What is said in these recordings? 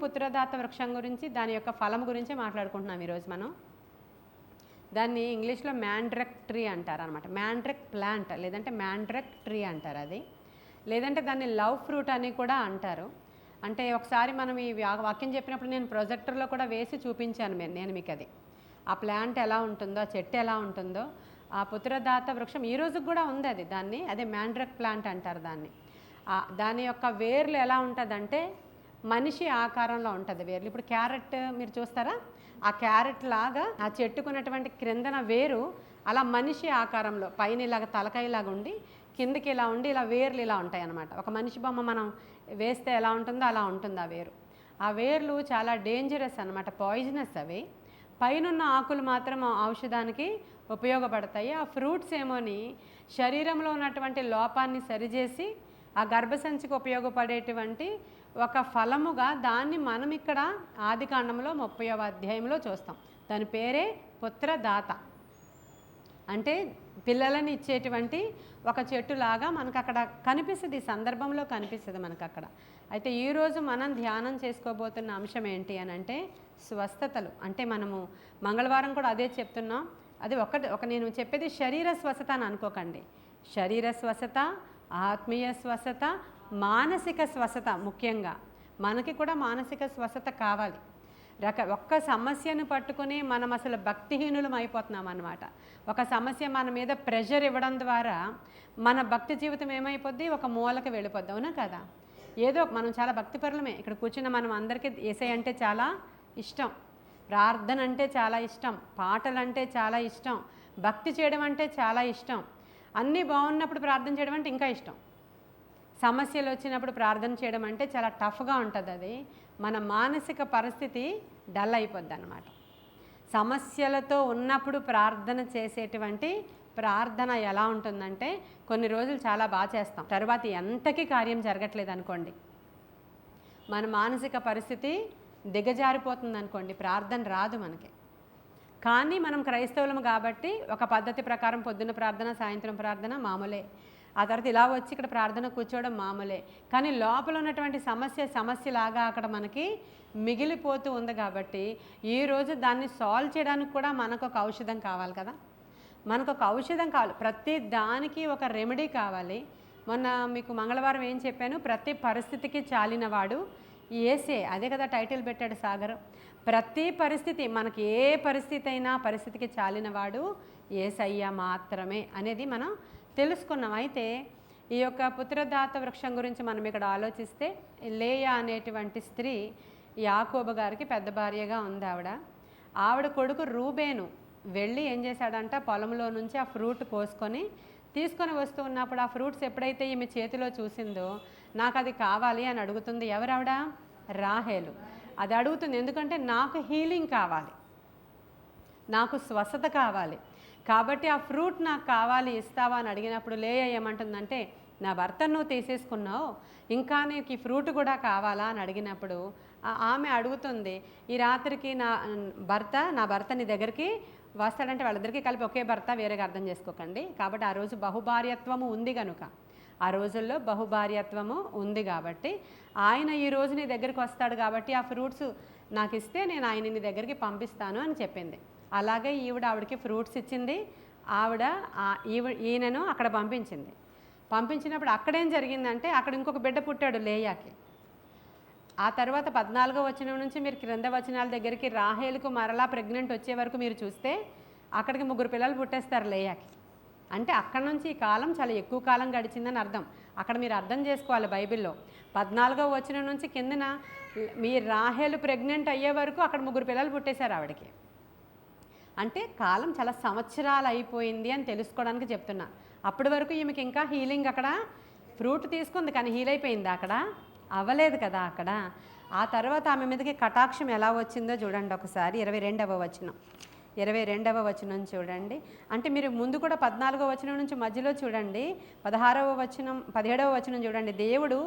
పుత్రదాత వృక్షం గురించి దాని యొక్క ఫలం గురించి మాట్లాడుకుంటున్నాం ఈరోజు మనం. దాన్ని ఇంగ్లీష్లో మ్యాండ్రక్ ట్రీ అంటారు అనమాట. మ్యాండ్రక్ ప్లాంట్ లేదంటే మ్యాండ్రక్ ట్రీ అంటారు అది, లేదంటే దాన్ని లవ్ ఫ్రూట్ అని కూడా అంటారు. అంటే ఒకసారి మనం ఈ వాక్యం చెప్పినప్పుడు నేను ప్రొజెక్టర్లో కూడా వేసి చూపించాను నేను మీకు అది, ఆ ప్లాంట్ ఎలా ఉంటుందో, ఆ చెట్టు ఎలా ఉంటుందో. ఆ పుత్రదాత వృక్షం ఈ రోజుకి కూడా ఉంది అది, అదే మ్యాండ్రక్ ప్లాంట్ అంటారు దాన్ని. దాని యొక్క వేర్లు ఎలా ఉంటుందంటే మనిషి ఆకారంలో ఉంటుంది వేర్లు. ఇప్పుడు క్యారెట్ మీరు చూస్తారా, ఆ క్యారెట్ లాగా ఆ చెట్టుకున్నటువంటి క్రిందన వేరు అలా మనిషి ఆకారంలో పైన ఇలాగ తలకాయలాగా ఉండి కిందకి ఇలా ఉండి ఇలా వేర్లు ఇలా ఉంటాయి అన్నమాట. ఒక మనిషి బొమ్మ మనం వేస్తే ఎలా ఉంటుందో అలా ఉంటుంది ఆ వేరు. ఆ వేర్లు చాలా డేంజరస్ అన్నమాట, పాయిజనస్ అవి. పైనున్న ఆకులు మాత్రం ఔషధానికి ఉపయోగపడతాయి. ఆ ఫ్రూట్స్ ఏమోని శరీరంలో ఉన్నటువంటి లోపాన్ని సరిచేసి ఆ గర్భసంచికి ఉపయోగపడేటువంటి ఒక ఫలముగా దాన్ని మనం ఇక్కడ ఆదికాండంలో 30వ అధ్యాయంలో చూస్తాం. దాని పేరే పుత్రదాత, అంటే పిల్లలని ఇచ్చేటువంటి ఒక చెట్టులాగా మనకు అక్కడ కనిపిస్తుంది, ఈ సందర్భంలో కనిపిస్తుంది మనకు అక్కడ. అయితే ఈరోజు మనం ధ్యానం చేసుకోబోతున్న అంశం ఏంటి అని అంటే స్వస్థతలు. అంటే మనము మంగళవారం కూడా అదే చెప్తున్నాం. అది నేను చెప్పేది శరీర స్వస్థత అని అనుకోకండి. శరీర స్వస్థత, ఆత్మీయ స్వస్థత, మానసిక స్వస్థత. ముఖ్యంగా మనకి కూడా మానసిక స్వస్థత కావాలి. ఒక్క సమస్యను పట్టుకుని మనం అసలు భక్తిహీనులం అయిపోతున్నాం అన్నమాట. ఒక సమస్య మన మీద ప్రెషర్ ఇవ్వడం ద్వారా మన భక్తి జీవితం ఏమైపోద్ది, ఒక మూలకి వెళ్ళిపోద్ది. అవునా కదా? ఏదో మనం చాలా భక్తిపరులమే, ఇక్కడ కూర్చున్న మనం అందరికీ యేసయ్య అంటే చాలా ఇష్టం, ప్రార్థన అంటే చాలా ఇష్టం, పాటలు అంటే చాలా ఇష్టం, భక్తి చేయడం అంటే చాలా ఇష్టం. అన్నీ బాగున్నప్పుడు ప్రార్థన చేయడం అంటే ఇంకా ఇష్టం. సమస్యలు వచ్చినప్పుడు ప్రార్థన చేయడం అంటే చాలా టఫ్గా ఉంటుంది. అది మన మానసిక పరిస్థితి డల్ అయిపోద్ది అన్నమాట. సమస్యలతో ఉన్నప్పుడు ప్రార్థన చేసేటువంటి ప్రార్థన ఎలా ఉంటుందంటే కొన్ని రోజులు చాలా బాగా చేస్తాం, తర్వాత ఎంతకీ కార్యం జరగట్లేదు అనుకోండి, మన మానసిక పరిస్థితి దిగజారిపోతుంది అనుకోండి, ప్రార్థన రాదు మనకి. కానీ మనం క్రైస్తవులము కాబట్టి ఒక పద్ధతి ప్రకారం పొద్దున్న ప్రార్థన, సాయంత్రం ప్రార్థన మామూలే. ఆ తర్వాత ఇలా వచ్చి ఇక్కడ ప్రార్థన కూర్చోవడం మామూలే. కానీ లోపల ఉన్నటువంటి సమస్యలాగా అక్కడ మనకి మిగిలిపోతూ ఉంది. కాబట్టి ఈరోజు దాన్ని సాల్వ్ చేయడానికి కూడా మనకు ఒక ఔషధం కావాలి కదా, మనకు ఒక ఔషధం కావాలి. ప్రతి దానికి ఒక రెమెడీ కావాలి. మొన్న మీకు మంగళవారం ఏం చెప్పాను, ప్రతి పరిస్థితికి చాలినవాడు యేసే. అదే కదా టైటిల్ పెట్టాడు సాగర్. ప్రతి పరిస్థితి, మనకి ఏ పరిస్థితి అయినా పరిస్థితికి చాలినవాడు యేసయ్య మాత్రమే అనేది మనం తెలుసుకున్నాం. అయితే ఈ యొక్క పుత్రదాత వృక్షం గురించి మనం ఇక్కడ ఆలోచిస్తే, లేయా అనేటువంటి స్త్రీ యాకోబు గారికి పెద్ద భార్యగా ఉంది. ఆవిడ కొడుకు రూబేను వెళ్ళి ఏం చేశాడంట, పొలంలో నుంచి ఆ ఫ్రూట్ తీసుకొని వస్తూ ఉన్నప్పుడు ఆ ఫ్రూట్స్ ఎప్పుడైతే ఈమె చేతిలో చూసిందో నాకు అది కావాలి అని అడుగుతుంది. ఎవరావిడ? రాహేలు. అది అడుగుతుంది ఎందుకంటే నాకు హీలింగ్ కావాలి, నాకు స్వస్థత కావాలి, కాబట్టి ఆ ఫ్రూట్ నాకు కావాలి, ఇస్తావా అని అడిగినప్పుడు లేయా ఏమంటుందంటే, నా భర్తను నువ్వు తీసేసుకున్నావు, ఇంకా నీకు ఈ ఫ్రూట్ కూడా కావాలా అని అడిగినప్పుడు ఆమె అడుగుతుంది, ఈ రాత్రికి నా భర్త నీ దగ్గరికి వస్తాడంటే, వాళ్ళిద్దరికీ కలిపి ఒకే భర్త, వేరేగా అర్థం చేసుకోకండి. కాబట్టి ఆ రోజు బహుభార్యత్వము ఉంది కనుక, ఆ రోజుల్లో బహుభార్యత్వము ఉంది కాబట్టి ఆయన ఈ రోజు నీ దగ్గరికి వస్తాడు కాబట్టి ఆ ఫ్రూట్స్ నాకు ఇస్తే నేను ఆయన నీ దగ్గరికి పంపిస్తాను అని చెప్పింది. అలాగే ఆవిడకి ఫ్రూట్స్ ఇచ్చింది. ఈయనను అక్కడ పంపించినప్పుడు అక్కడేం జరిగిందంటే, అక్కడ ఇంకొక బిడ్డ పుట్టాడు లేయాకి. ఆ తర్వాత 14వ వచనం నుంచి మీరు క్రింద వచనాల దగ్గరికి రాహేలుకు మరలా ప్రెగ్నెంట్ వచ్చే వరకు మీరు చూస్తే అక్కడికి 3 పిల్లలు పుట్టేస్తారు లేయాకి. అంటే అక్కడ నుంచి ఈ కాలం చాలా ఎక్కువ కాలం గడిచిందని అర్థం. అక్కడ మీరు అర్థం చేసుకోవాలి బైబిల్లో 14వ వచనం నుంచి కిందన మీ రాహేలు ప్రెగ్నెంట్ అయ్యే వరకు అక్కడ 3 పిల్లలు పుట్టేశారు ఆవిడకి. అంటే కాలం చాలా సంవత్సరాలు అయిపోయింది అని తెలుసుకోవడానికి చెప్తున్నా. అప్పటి వరకు ఈమెకి ఇంకా హీలింగ్, అక్కడ ఫ్రూట్ తీసుకుంది కానీ హీల్ అయిపోయింది, అక్కడ అవ్వలేదు కదా అక్కడ. ఆ తర్వాత ఆమె మీదకి కటాక్షం ఎలా వచ్చిందో చూడండి ఒకసారి. 22వ వచనం చూడండి. అంటే మీరు ముందు కూడా 14వ వచనం నుంచి మధ్యలో చూడండి, 17వ వచనం చూడండి. దేవుడు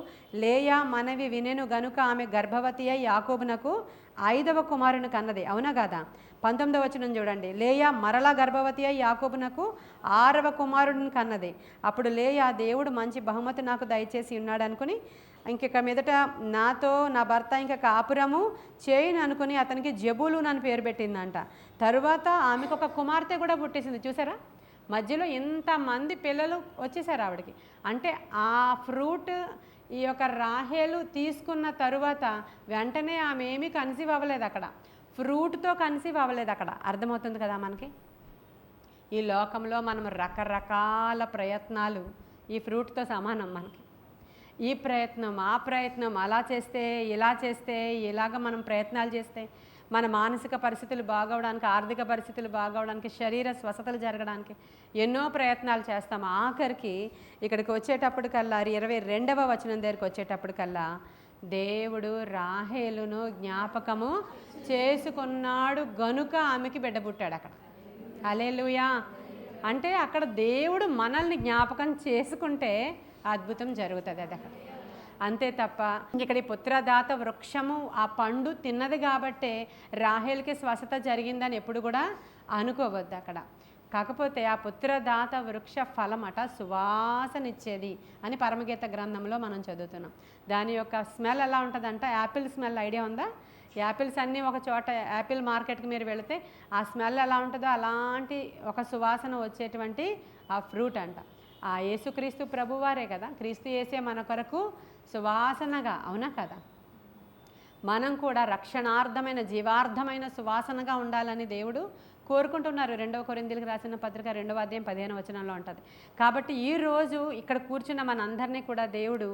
లేయా మనవి వినెను గనుక ఆమె గర్భవతి అయి యాకోబునకు 5వ కుమారుని కన్నది. అవునా కదా? 19వ వచనం చూడండి, లేయా మరలా గర్భవతి అయి యాకోబునకు 6వ కుమారుడిని కన్నది. అప్పుడు లేయా దేవుడు మంచి బహుమతి నాకు దయచేసి ఉన్నాడు అనుకుని ఇంక మీదట నాతో నా భర్త ఇంకా కాపురము చేయను అనుకుని అతనికి జబూలూన్ అని పేరు పెట్టిందంట. తరువాత ఆమెకు ఒక కుమార్తె కూడా పుట్టేసింది. చూసారా, మధ్యలో ఇంతమంది పిల్లలు వచ్చేసారు ఆవిడకి. అంటే ఆ ఫ్రూట్ ఈ యొక్క రాహేలు తీసుకున్న తరువాత వెంటనే ఆమె ఏమీ కన్సీవ్ అవ్వలేదు, అక్కడ ఫ్రూట్తో కన్సీవ్ అవ్వలేదు. అక్కడ అర్థమవుతుంది కదా మనకి. ఈ లోకంలో మనం రకరకాల ప్రయత్నాలు ఈ ఫ్రూట్తో సమానం. మనకి ఈ ప్రయత్నం ఆ ప్రయత్నం, అలా చేస్తే ఇలా చేస్తే, ఇలాగ మనం ప్రయత్నాలు చేస్తే మన మానసిక పరిస్థితులు బాగవడానికి, ఆర్థిక పరిస్థితులు బాగవడానికి, శరీర స్వస్థతలు జరగడానికి ఎన్నో ప్రయత్నాలు చేస్తాం. ఆఖరికి ఇక్కడికి వచ్చేటప్పటికల్లా 22వ వచనం దగ్గరికి వచ్చేటప్పటికల్లా దేవుడు రాహేలును జ్ఞాపకము చేసుకున్నాడు గనుక ఆమెకి బిడ్డ పుట్టాడు అక్కడ. హల్లెలూయా. అంటే అక్కడ దేవుడు మనల్ని జ్ఞాపకం చేసుకుంటే అద్భుతం జరుగుతుంది. అది అక్కడ అంతే తప్ప ఇక్కడ ఈ పుత్రదాత వృక్షము ఆ పండు తిన్నది కాబట్టే రాహేల్కి స్వస్థత జరిగిందని ఎప్పుడు కూడా అనుకోవద్దు అక్కడ. కాకపోతే ఆ పుత్రదాత వృక్ష ఫలమట సువాసనిచ్చేది అని పరమగీత గ్రంథంలో మనం చదువుతున్నాం. దాని యొక్క స్మెల్ ఎలా ఉంటుందంట, యాపిల్ స్మెల్ ఐడియా ఉందా? యాపిల్స్ అన్నీ ఒక చోట యాపిల్ మార్కెట్కి మీరు వెళితే ఆ స్మెల్ ఎలా ఉంటుందో అలాంటి ఒక సువాసన వచ్చేటువంటి ఆ ఫ్రూట్ అంట. ఆ యేసుక్రీస్తు ప్రభువారే కదా, క్రీస్తు యేసే మన కొరకు సువాసనగా, అవునా కదా? మనం కూడా రక్షణార్థమైన జీవార్థమైన సువాసనగా ఉండాలని దేవుడు కోరుకుంటున్నారు. 2వ కొరింథీయులకు రాసిన పత్రిక 2వ అధ్యాయం 15వ వచనంలో ఉంటుంది. కాబట్టి ఈరోజు ఇక్కడ కూర్చున్న మనందరినీ కూడా దేవుడు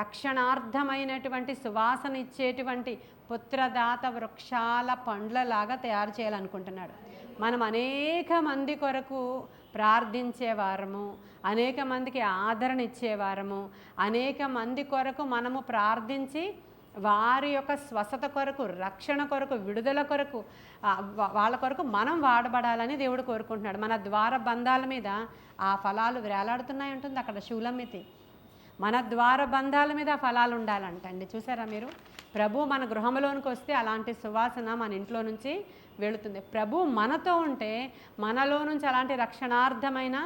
రక్షణార్థమైనటువంటి సువాసన ఇచ్చేటువంటి పుత్రదాత వృక్షాల పండ్లలాగా తయారు చేయాలనుకుంటున్నాడు. మనం అనేక మంది కొరకు ప్రార్థించేవారము, అనేక మందికి ఆదరణ ఇచ్చేవారము, అనేక మంది కొరకు మనము ప్రార్థించి వారి యొక్క స్వస్థత కొరకు, రక్షణ కొరకు, విడుదల కొరకు, వాళ్ళ కొరకు మనం వాడబడాలని దేవుడు కోరుకుంటున్నాడు. మన ద్వార బంధాల మీద ఆ ఫలాలు వేలాడుతున్నాయి ఉంటుంది అక్కడ శూలమితి. మన ద్వార బంధాల మీద ఫలాలు ఉండాలంటండి. చూసారా మీరు? ప్రభు మన గృహంలోనికి వస్తే అలాంటి సువాసన మన ఇంట్లో నుంచి వెళుతుంది. ప్రభు మనతో ఉంటే మనలో నుంచి అలాంటి రక్షణార్థమైన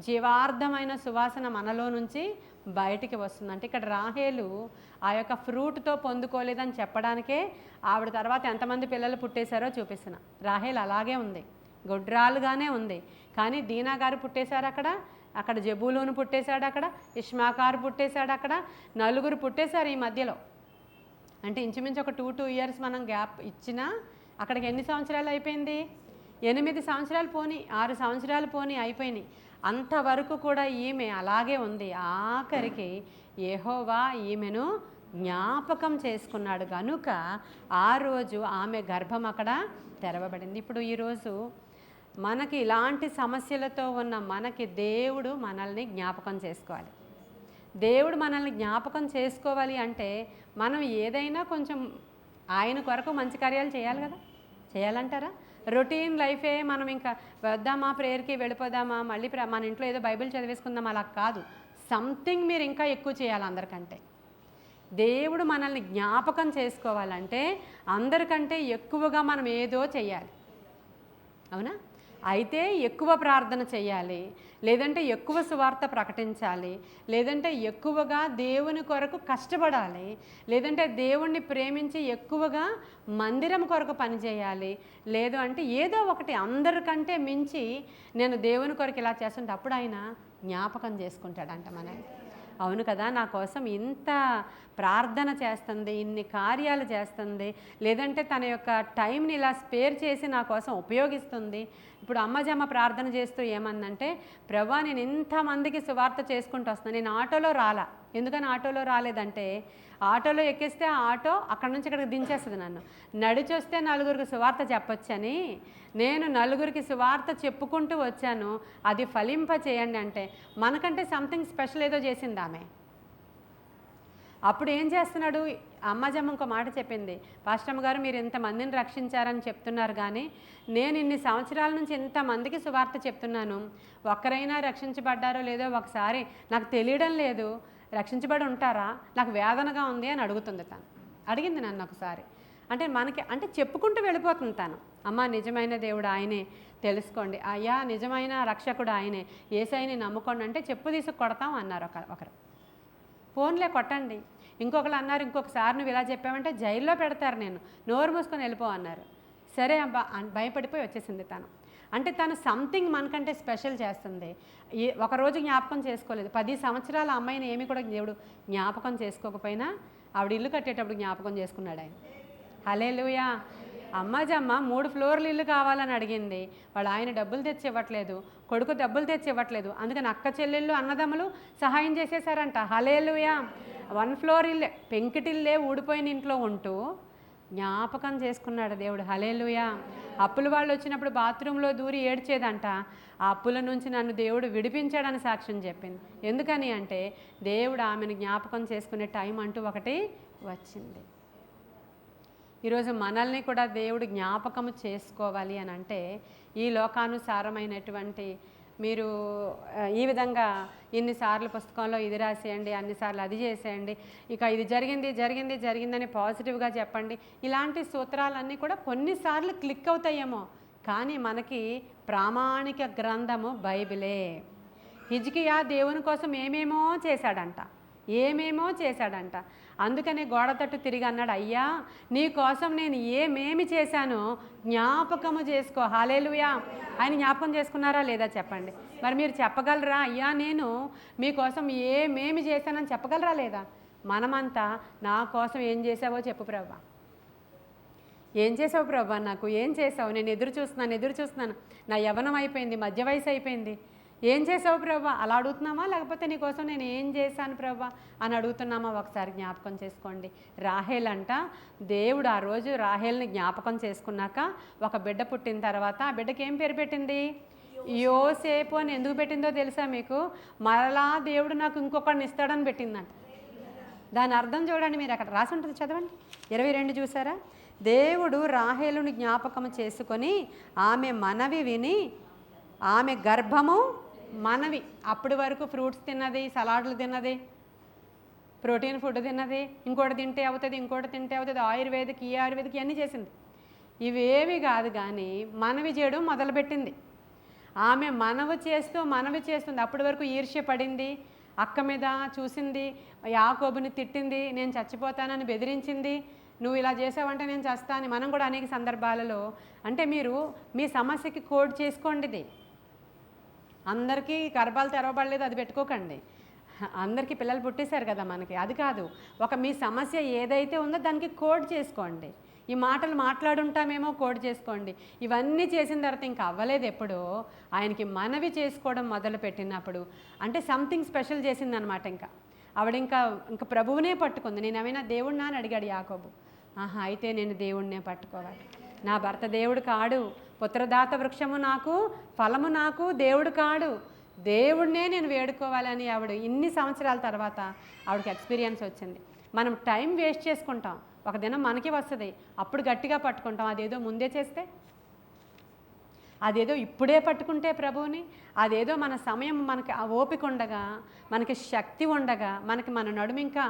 జీవార్థమైన సువాసన మనలో నుంచి బయటికి వస్తుంది. అంటే ఇక్కడ రాహేలు ఆ యొక్క ఫ్రూట్తో పొందుకోలేదని చెప్పడానికే ఆవిడ తర్వాత ఎంతమంది పిల్లలు పుట్టేశారో చూపిస్తున్నా. రాహేల్ అలాగే ఉంది, గొడ్రాలుగానే ఉంది. కానీ దీనా గారు పుట్టేశారు అక్కడ జబూలూను పుట్టేశాడు, అక్కడ ఇష్మాకారు పుట్టేశాడు, అక్కడ 4 పుట్టేశారు ఈ మధ్యలో. అంటే ఇంచుమించు ఒక 2 ఇయర్స్ మనం గ్యాప్ ఇచ్చినా అక్కడికి ఎన్ని సంవత్సరాలు అయిపోయింది? 8 సంవత్సరాలు పోని, 6 సంవత్సరాలు పోని అయిపోయినాయి. అంతవరకు కూడా ఈమె అలాగే ఉంది. ఆఖరికి యెహోవా ఈమెను జ్ఞాపకం చేసుకున్నాడు కనుక ఆ రోజు ఆమె గర్భం అక్కడ తెరవబడింది. ఇప్పుడు ఈరోజు మనకి ఇలాంటి సమస్యలతో ఉన్న మనకి దేవుడు మనల్ని జ్ఞాపకం చేసుకోవాలి. దేవుడు మనల్ని జ్ఞాపకం చేసుకోవాలి అంటే మనం ఏదైనా కొంచెం ఆయన కొరకు మంచి కార్యాలు చేయాలి కదా. చేయాలంటారా? రొటీన్ లైఫే మనం ఇంకా వద్దామా, ప్రేయర్కి వెళ్ళిపోదామా, మళ్ళీ మన ఇంట్లో ఏదో బైబిల్ చదివేసుకుందాం, అలా కాదు. సంథింగ్ మీరు ఇంకా ఎక్కువ చేయాలి అందరికంటే. దేవుడు మనల్ని జ్ఞాపకం చేసుకోవాలంటే అందరికంటే ఎక్కువగా మనం ఏదో చేయాలి, అవునా? అయితే ఎక్కువ ప్రార్థన చేయాలి, లేదంటే ఎక్కువ సువార్త ప్రకటించాలి, లేదంటే ఎక్కువగా దేవుని కొరకు కష్టపడాలి, లేదంటే దేవుణ్ణి ప్రేమించి ఎక్కువగా మందిరం కొరకు పనిచేయాలి, లేదు అంటే ఏదో ఒకటి అందరికంటే మించి నేను దేవుని కొరకు ఇలా చేస్తుంటే అప్పుడు ఆయన జ్ఞాపకం చేసుకుంటాడంట మనల్ని. అవును కదా, నా కోసం ఇంత ప్రార్థన చేస్తుంది, ఇన్ని కార్యాలు చేస్తుంది, లేదంటే తన యొక్క టైంని ఇలా స్పేర్ చేసి నా కోసం ఉపయోగిస్తుంది. ఇప్పుడు అమ్మజమ్మ ప్రార్థన చేస్తూ ఏమందంటే, ప్రభా నేను ఇంతమందికి సువార్త చేసుకుంటూ వస్తున్నాను, నేను ఆటోలో రాలా. ఎందుకని ఆటోలో రాలేదంటే, ఆటోలో ఎక్కిస్తే ఆ ఆటో అక్కడ నుంచి ఇక్కడికి దించేస్తుంది నన్ను, నడిచొస్తే 4గురికి సువార్త చెప్పొచ్చని నేను 4గురికి సువార్త చెప్పుకుంటూ వచ్చాను, అది ఫలింప చేయండి అంటే మనకంటే సంథింగ్ స్పెషల్ ఏదో చేసింది ఆమె. అప్పుడు ఏం చేస్తున్నాడు? అమ్మజమ్మ ఇంకో మాట చెప్పింది, పాస్టమ్మ గారు మీరు ఇంతమందిని రక్షించారని చెప్తున్నారు, కానీ నేను ఇన్ని సంవత్సరాల నుంచి ఇంతమందికి సువార్త చెప్తున్నాను, ఒక్కరైనా రక్షించబడ్డారో లేదో ఒకసారి నాకు తెలియడం లేదు, రక్షించబడి ఉంటారా, నాకు వేదనగా ఉంది అని అడుగుతుంది. తను అడిగింది నన్ను ఒకసారి. అంటే మనకి అంటే చెప్పుకుంటూ వెళ్ళిపోతుంది తను. అమ్మ నిజమైన దేవుడు ఆయనే, తెలుసుకోండి, అయ్యా నిజమైన రక్షకుడు ఆయనే, యేసయ్యని నమ్ముకోండి అంటే చెప్పు తీసి కొడతాం అన్నారు ఒకరు. ఫోన్లే కొట్టండి. ఇంకొకరు అన్నారు, ఇంకొకసారి నువ్వు ఇలా చెప్పావంటే జైల్లో పెడతారు, నేను నోరు మూసుకొని వెళ్ళిపో అన్నారు. సరే అబ్బా భయపడిపోయి వచ్చేసింది తను. అంటే తను సంథింగ్ మనకంటే స్పెషల్ చేస్తుంది. ఒకరోజు జ్ఞాపకం చేసుకోలేదు, 10 సంవత్సరాల అమ్మాయిని ఏమి కూడా దేవుడు జ్ఞాపకం చేసుకోకపోయినా ఆవిడ ఇల్లు కట్టేటప్పుడు జ్ఞాపకం చేసుకున్నాడు ఆయన. హల్లెలూయా. అమ్మాజమ్మ 3 ఫ్లోర్లు ఇల్లు కావాలని అడిగింది, వాళ్ళు ఆయన డబ్బులు తెచ్చి ఇవ్వట్లేదు, కొడుకు డబ్బులు తెచ్చి ఇవ్వట్లేదు. అందుకని అక్క చెల్లెళ్ళు అన్నదమ్ములు సహాయం చేసేసారంట. హల్లెలూయా. 1 ఫ్లోర్ ఇల్లే, పెంకిటిల్లే ఊడిపోయిన ఇంట్లో ఉంటూ జ్ఞాపకం చేసుకున్నాడు దేవుడు. హల్లెలూయా. అప్పుల వాళ్ళు వచ్చినప్పుడు బాత్రూంలో దూరి ఏడ్చేదంట, ఆ అప్పుల నుంచి నన్ను దేవుడు విడిపించాడని సాక్ష్యం చెప్పింది. ఎందుకని అంటే దేవుడు ఆమెను జ్ఞాపకం చేసుకునే టైం అంటూ ఒకటి వచ్చింది. ఈరోజు మనల్ని కూడా దేవుడు జ్ఞాపకం చేసుకోవాలి అని అంటే ఈ లోకానుసారమైనటువంటి మీరు ఈ విధంగా ఇన్నిసార్లు పుస్తకంలో ఇది రాసేయండి, అన్నిసార్లు అది చేసేయండి, ఇక ఇది జరిగిందని పాజిటివ్గా చెప్పండి, ఇలాంటి సూత్రాలన్నీ కూడా కొన్నిసార్లు క్లిక్ అవుతాయేమో, కానీ మనకి ప్రామాణిక గ్రంథము బైబిలే. హిజ్కియా దేవుని కోసం ఏమేమో చేశాడంట. అందుకనే గోడ తట్టు తిరిగి అన్నాడు, అయ్యా నీ కోసం నేను ఏమేమి చేశానో జ్ఞాపకము చేసుకో. హల్లెలూయా. ఆయన జ్ఞాపకం చేసుకున్నారా లేదా చెప్పండి. మరి మీరు చెప్పగలరా, అయ్యా నేను మీకోసం ఏమేమి చేశానని చెప్పగలరా లేదా? మనమంతా నా కోసం ఏం చేసావో చెప్పు ప్రభా, ఏం చేసావు ప్రభా, నాకు ఏం చేసావు, నేను ఎదురు చూస్తున్నాను, నా యవ్వనం అయిపోయింది, మధ్య వయసు అయిపోయింది, ఏం చేసావు ప్రభా అలా అడుగుతున్నామా, లేకపోతే నీకోసం నేను ఏం చేశాను ప్రభా అని అడుగుతున్నామా? ఒకసారి జ్ఞాపకం చేసుకోండి. రాహేల్ అంట, దేవుడు ఆ రోజు రాహేల్ని జ్ఞాపకం చేసుకున్నాక ఒక బిడ్డ పుట్టిన తర్వాత ఆ బిడ్డకి ఏం పేరు పెట్టింది? యోసేపు అని. ఎందుకు పెట్టిందో తెలుసా మీకు? మరలా దేవుడు నాకు ఇంకొకరిని ఇస్తాడని పెట్టిందంట. దాని అర్థం చూడండి, మీరు అక్కడ రాసి ఉంటుంది, చదవండి. 22 చూసారా? దేవుడు రాహేలుని జ్ఞాపకం చేసుకొని ఆమె మనవి విని, ఆమె గర్భము మనవి, అప్పటి వరకు ఫ్రూట్స్ తిన్నది, సలాడ్లు తిన్నది, ప్రోటీన్ ఫుడ్ తిన్నది, ఇంకోటి తింటే అవుతుంది, ఆయుర్వేదిక్ ఇవన్నీ చేసింది. ఇవేవి కాదు కానీ మనవి చేయడం మొదలుపెట్టింది. ఆమె మనవి చేస్తుంది. అప్పటి వరకు ఈర్ష్య పడింది, అక్క మీద చూసింది, యాకోబుని తిట్టింది, నేను చచ్చిపోతానని బెదిరించింది, నువ్వు ఇలా చేసావంటే నేను చస్తాను. మనం కూడా అనేక సందర్భాలలో, అంటే మీరు మీ సమస్యకి కోడ్ చేసుకోండి. ఇది అందరికీ గర్భాలు తెరవబడలేదు అది పెట్టుకోకండి, అందరికీ పిల్లలు పుట్టేశారు కదా మనకి, అది కాదు. మీ సమస్య ఏదైతే ఉందో దానికి కోడ్ చేసుకోండి. ఈ మాటలు మాట్లాడుంటామేమో, కోడ్ చేసుకోండి. ఇవన్నీ చేసిన తర్వాత ఇంకా అవ్వలేదు, ఎప్పుడో ఆయనకి మనవి చేసుకోవడం మొదలు పెట్టినప్పుడు అంటే సంథింగ్ స్పెషల్ చేసిందనమాట. ఆవిడ ఇంకా ప్రభువునే పట్టుకుంది. నేను ఏమైనా దేవుడినా అని అడిగాడు యాకోబు. అయితే నేను దేవుడినే పట్టుకోవాలి, నా భర్త దేవుడు కాడు, పుత్రదాత వృక్షము నాకు, ఫలము నాకు దేవుడు కాడు, దేవుడినే నేను వేడుకోవాలని ఆవిడ ఇన్ని సంవత్సరాల తర్వాత ఆవిడకి ఎక్స్పీరియన్స్ వచ్చింది. మనం టైం వేస్ట్ చేసుకుంటాం, ఒక దినం మనకి వస్తుంది, అప్పుడు గట్టిగా పట్టుకుంటాం. అదేదో ముందే చేస్తే, అదేదో ఇప్పుడే పట్టుకుంటే ప్రభువుని, అదేదో మన సమయం మనకి ఓపిక ఉండగా, మనకి శక్తి ఉండగా, మన నడుము ఇంకా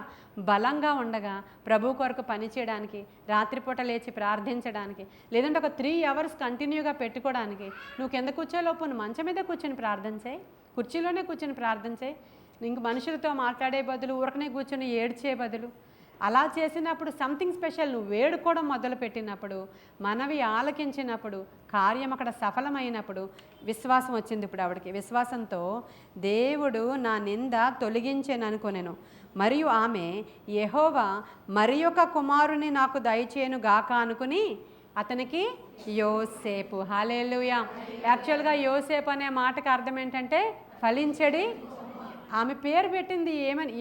బలంగా ఉండగా ప్రభు కొరకు పనిచేయడానికి, రాత్రిపూట లేచి ప్రార్థించడానికి, లేదంటే ఒక 3 అవర్స్ కంటిన్యూగా పెట్టుకోవడానికి, నువ్వు కింద కూర్చోలోపు నువ్వు మంచం మీద కూర్చొని ప్రార్థన చేయి, కుర్చీలోనే కూర్చొని ప్రార్థన చేయి. ఇంక మనుషులతో మాట్లాడే బదులు, ఊరకనే కూర్చొని ఏడ్చే బదులు అలా చేసినప్పుడు సంథింగ్ స్పెషల్, నువ్వు వేడుకోవడం మొదలుపెట్టినప్పుడు, మనవి ఆలకించినప్పుడు, కార్యం అక్కడ సఫలమైనప్పుడు విశ్వాసం వచ్చింది. ఇప్పుడు ఆవిడకి విశ్వాసంతో దేవుడు నా నింద తొలగించెననుకొనెను, మరియు ఆమె యెహోవా మరి ఒక కుమారుని నాకు దయచేయను గాక అనుకుని అతనికి యోసేపు. హల్లెలూయా. యాక్చువల్గా యోసేపు అనే మాటకు అర్థం ఏంటంటే ఫలించడి. ఆమె పేరు పెట్టింది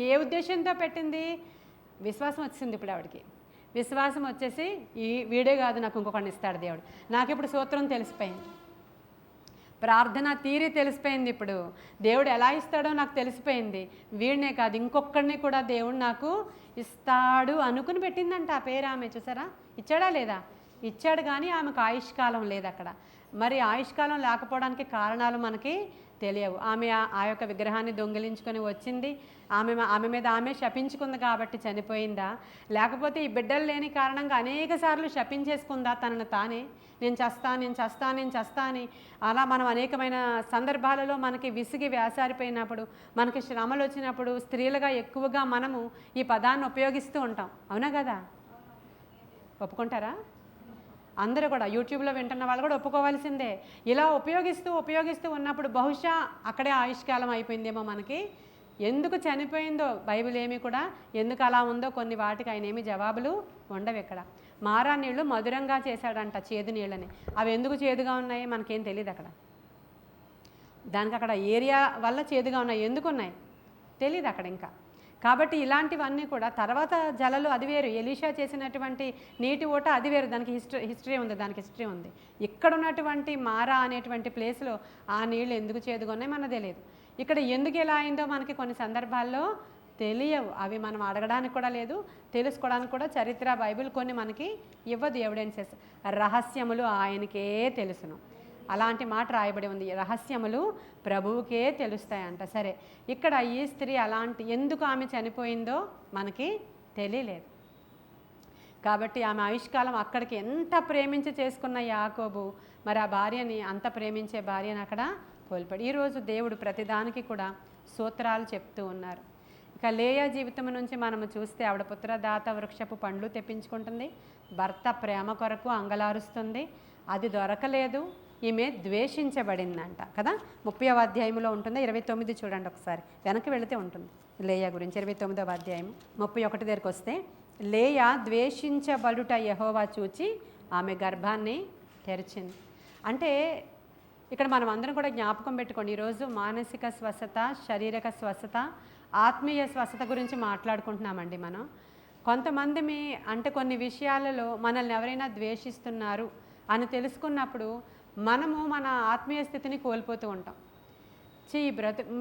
ఏ ఉద్దేశంతో పెట్టింది? విశ్వాసం వచ్చింది. ఇప్పుడు ఆవిడకి విశ్వాసం వచ్చేసి వీడే కాదు, నాకు ఇంకొకరిని ఇస్తాడు దేవుడు. నాకు ఇప్పుడు సూత్రం తెలిసిపోయింది, ప్రార్థన తీరి తెలిసిపోయింది. ఇప్పుడు దేవుడు ఎలా ఇస్తాడో నాకు తెలిసిపోయింది. వీడినే కాదు ఇంకొకరిని కూడా దేవుడు నాకు ఇస్తాడు అనుకుని పెట్టిందంట ఆ పేరు. ఆమె చూసారా, ఇచ్చాడా లేదా? ఇచ్చాడు, కానీ ఆమెకు ఆయుష్కాలం లేదు అక్కడ. మరి ఆయుష్కాలం లేకపోవడానికి కారణాలు మనకి తెలియవు. ఆమె ఆ యొక్క విగ్రహాన్ని దొంగిలించుకొని వచ్చింది, ఆమె మీద ఆమె శపించుకుంది కాబట్టి చనిపోయిందా, లేకపోతే ఈ బిడ్డలు లేని కారణంగా అనేక సార్లు శపించేసుకుందా తనను తానే, నేను చస్తా అని. అలా మనం అనేకమైన సందర్భాలలో మనకి విసిగి వేసారిపోయినప్పుడు, మనకి శ్రమలు వచ్చినప్పుడు స్త్రీలుగా ఎక్కువగా మనము ఈ పదాన్ని ఉపయోగిస్తూ ఉంటాం. అవునా కదా? ఒప్పుకుంటారా? అందరూ కూడా యూట్యూబ్లో వింటున్న వాళ్ళు కూడా ఒప్పుకోవాల్సిందే. ఇలా ఉపయోగిస్తూ ఉన్నప్పుడు బహుశా అక్కడే ఆయుష్కాలం అయిపోయిందేమో మనకి. ఎందుకు చనిపోయిందో బైబిల్ ఏమి కూడా ఎందుకు అలా ఉందో కొన్ని వాటికి ఆయన ఏమి జవాబులు ఉండవు. ఇక్కడ మారా నీళ్ళు మధురంగా చేశాడంట చేదు నీళ్ళని. అవి ఎందుకు చేదుగా ఉన్నాయి మనకేం తెలియదు. అక్కడ దానికి అక్కడ ఏరియా వల్ల చేదుగా ఉన్నాయి, ఎందుకు ఉన్నాయి తెలియదు అక్కడ ఇంకా. కాబట్టి ఇలాంటివన్నీ కూడా తర్వాత జలలు అది వేరు, ఎలీషా చేసినటువంటి నీటి ఓట అది వేరు, దానికి హిస్టరీ ఉంది. ఇక్కడ ఉన్నటువంటి మారా అనేటువంటి ప్లేస్లో ఆ నీళ్ళు ఎందుకు చేదుగా ఉన్నాయి మనకు తెలియదు. ఇక్కడ ఎందుకు ఎలా అయిందో మనకి కొన్ని సందర్భాల్లో తెలియవు. అవి మనం అడగడానికి కూడా లేదు, తెలుసుకోవడానికి కూడా చరిత్ర బైబిల్ కొన్ని మనకి ఇవ్వదు ఎవిడెన్సెస్. రహస్యములు ఆయనకే తెలుసును, అలాంటి మాట రాయబడి ఉంది. రహస్యములు ప్రభువుకే తెలుస్తాయంట. సరే, ఇక్కడ ఈ స్త్రీ ఎందుకు ఆమె చనిపోయిందో మనకి తెలియలేదు. కాబట్టి ఆమె ఆయుష్కాలం అక్కడికి ఎంత ప్రేమించి చేసుకున్న యాకోబు మరి ఆ భార్యని, అంత ప్రేమించే భార్యని అక్కడ కోల్పోయాడు. ఈరోజు దేవుడు ప్రతిదానికి కూడా సూత్రాలు చెప్తూ ఉన్నారు. ఇక లేయా జీవితం నుంచి మనము చూస్తే ఆవిడ పుత్రదాత వృక్షపు పండ్లు తెప్పించుకుంటుంది, భర్త ప్రేమ కొరకు అంగలారుస్తుంది, అది దొరకలేదు, ఈమె ద్వేషించబడిందంట కదా. 30వ అధ్యాయంలో ఉంటుంది, 29 చూడండి ఒకసారి, వెనక్కి వెళితే ఉంటుంది లేయా గురించి. 29వ అధ్యాయం 31 దగ్గరికి వస్తే, లేయా ద్వేషించబడుట యెహోవా చూచి ఆమె గర్భాన్ని తెరిచింది. అంటే ఇక్కడ మనం అందరం కూడా జ్ఞాపకం పెట్టుకోండి, ఈరోజు మానసిక స్వస్థత, శారీరక స్వస్థత, ఆత్మీయ స్వస్థత గురించి మాట్లాడుకుంటున్నామండి మనం. కొంతమంది అంటే కొన్ని విషయాలలో మనల్ని ఎవరైనా ద్వేషిస్తున్నారు అని తెలుసుకున్నప్పుడు మనము మన ఆత్మీయ స్థితిని కోల్పోతూ ఉంటాం.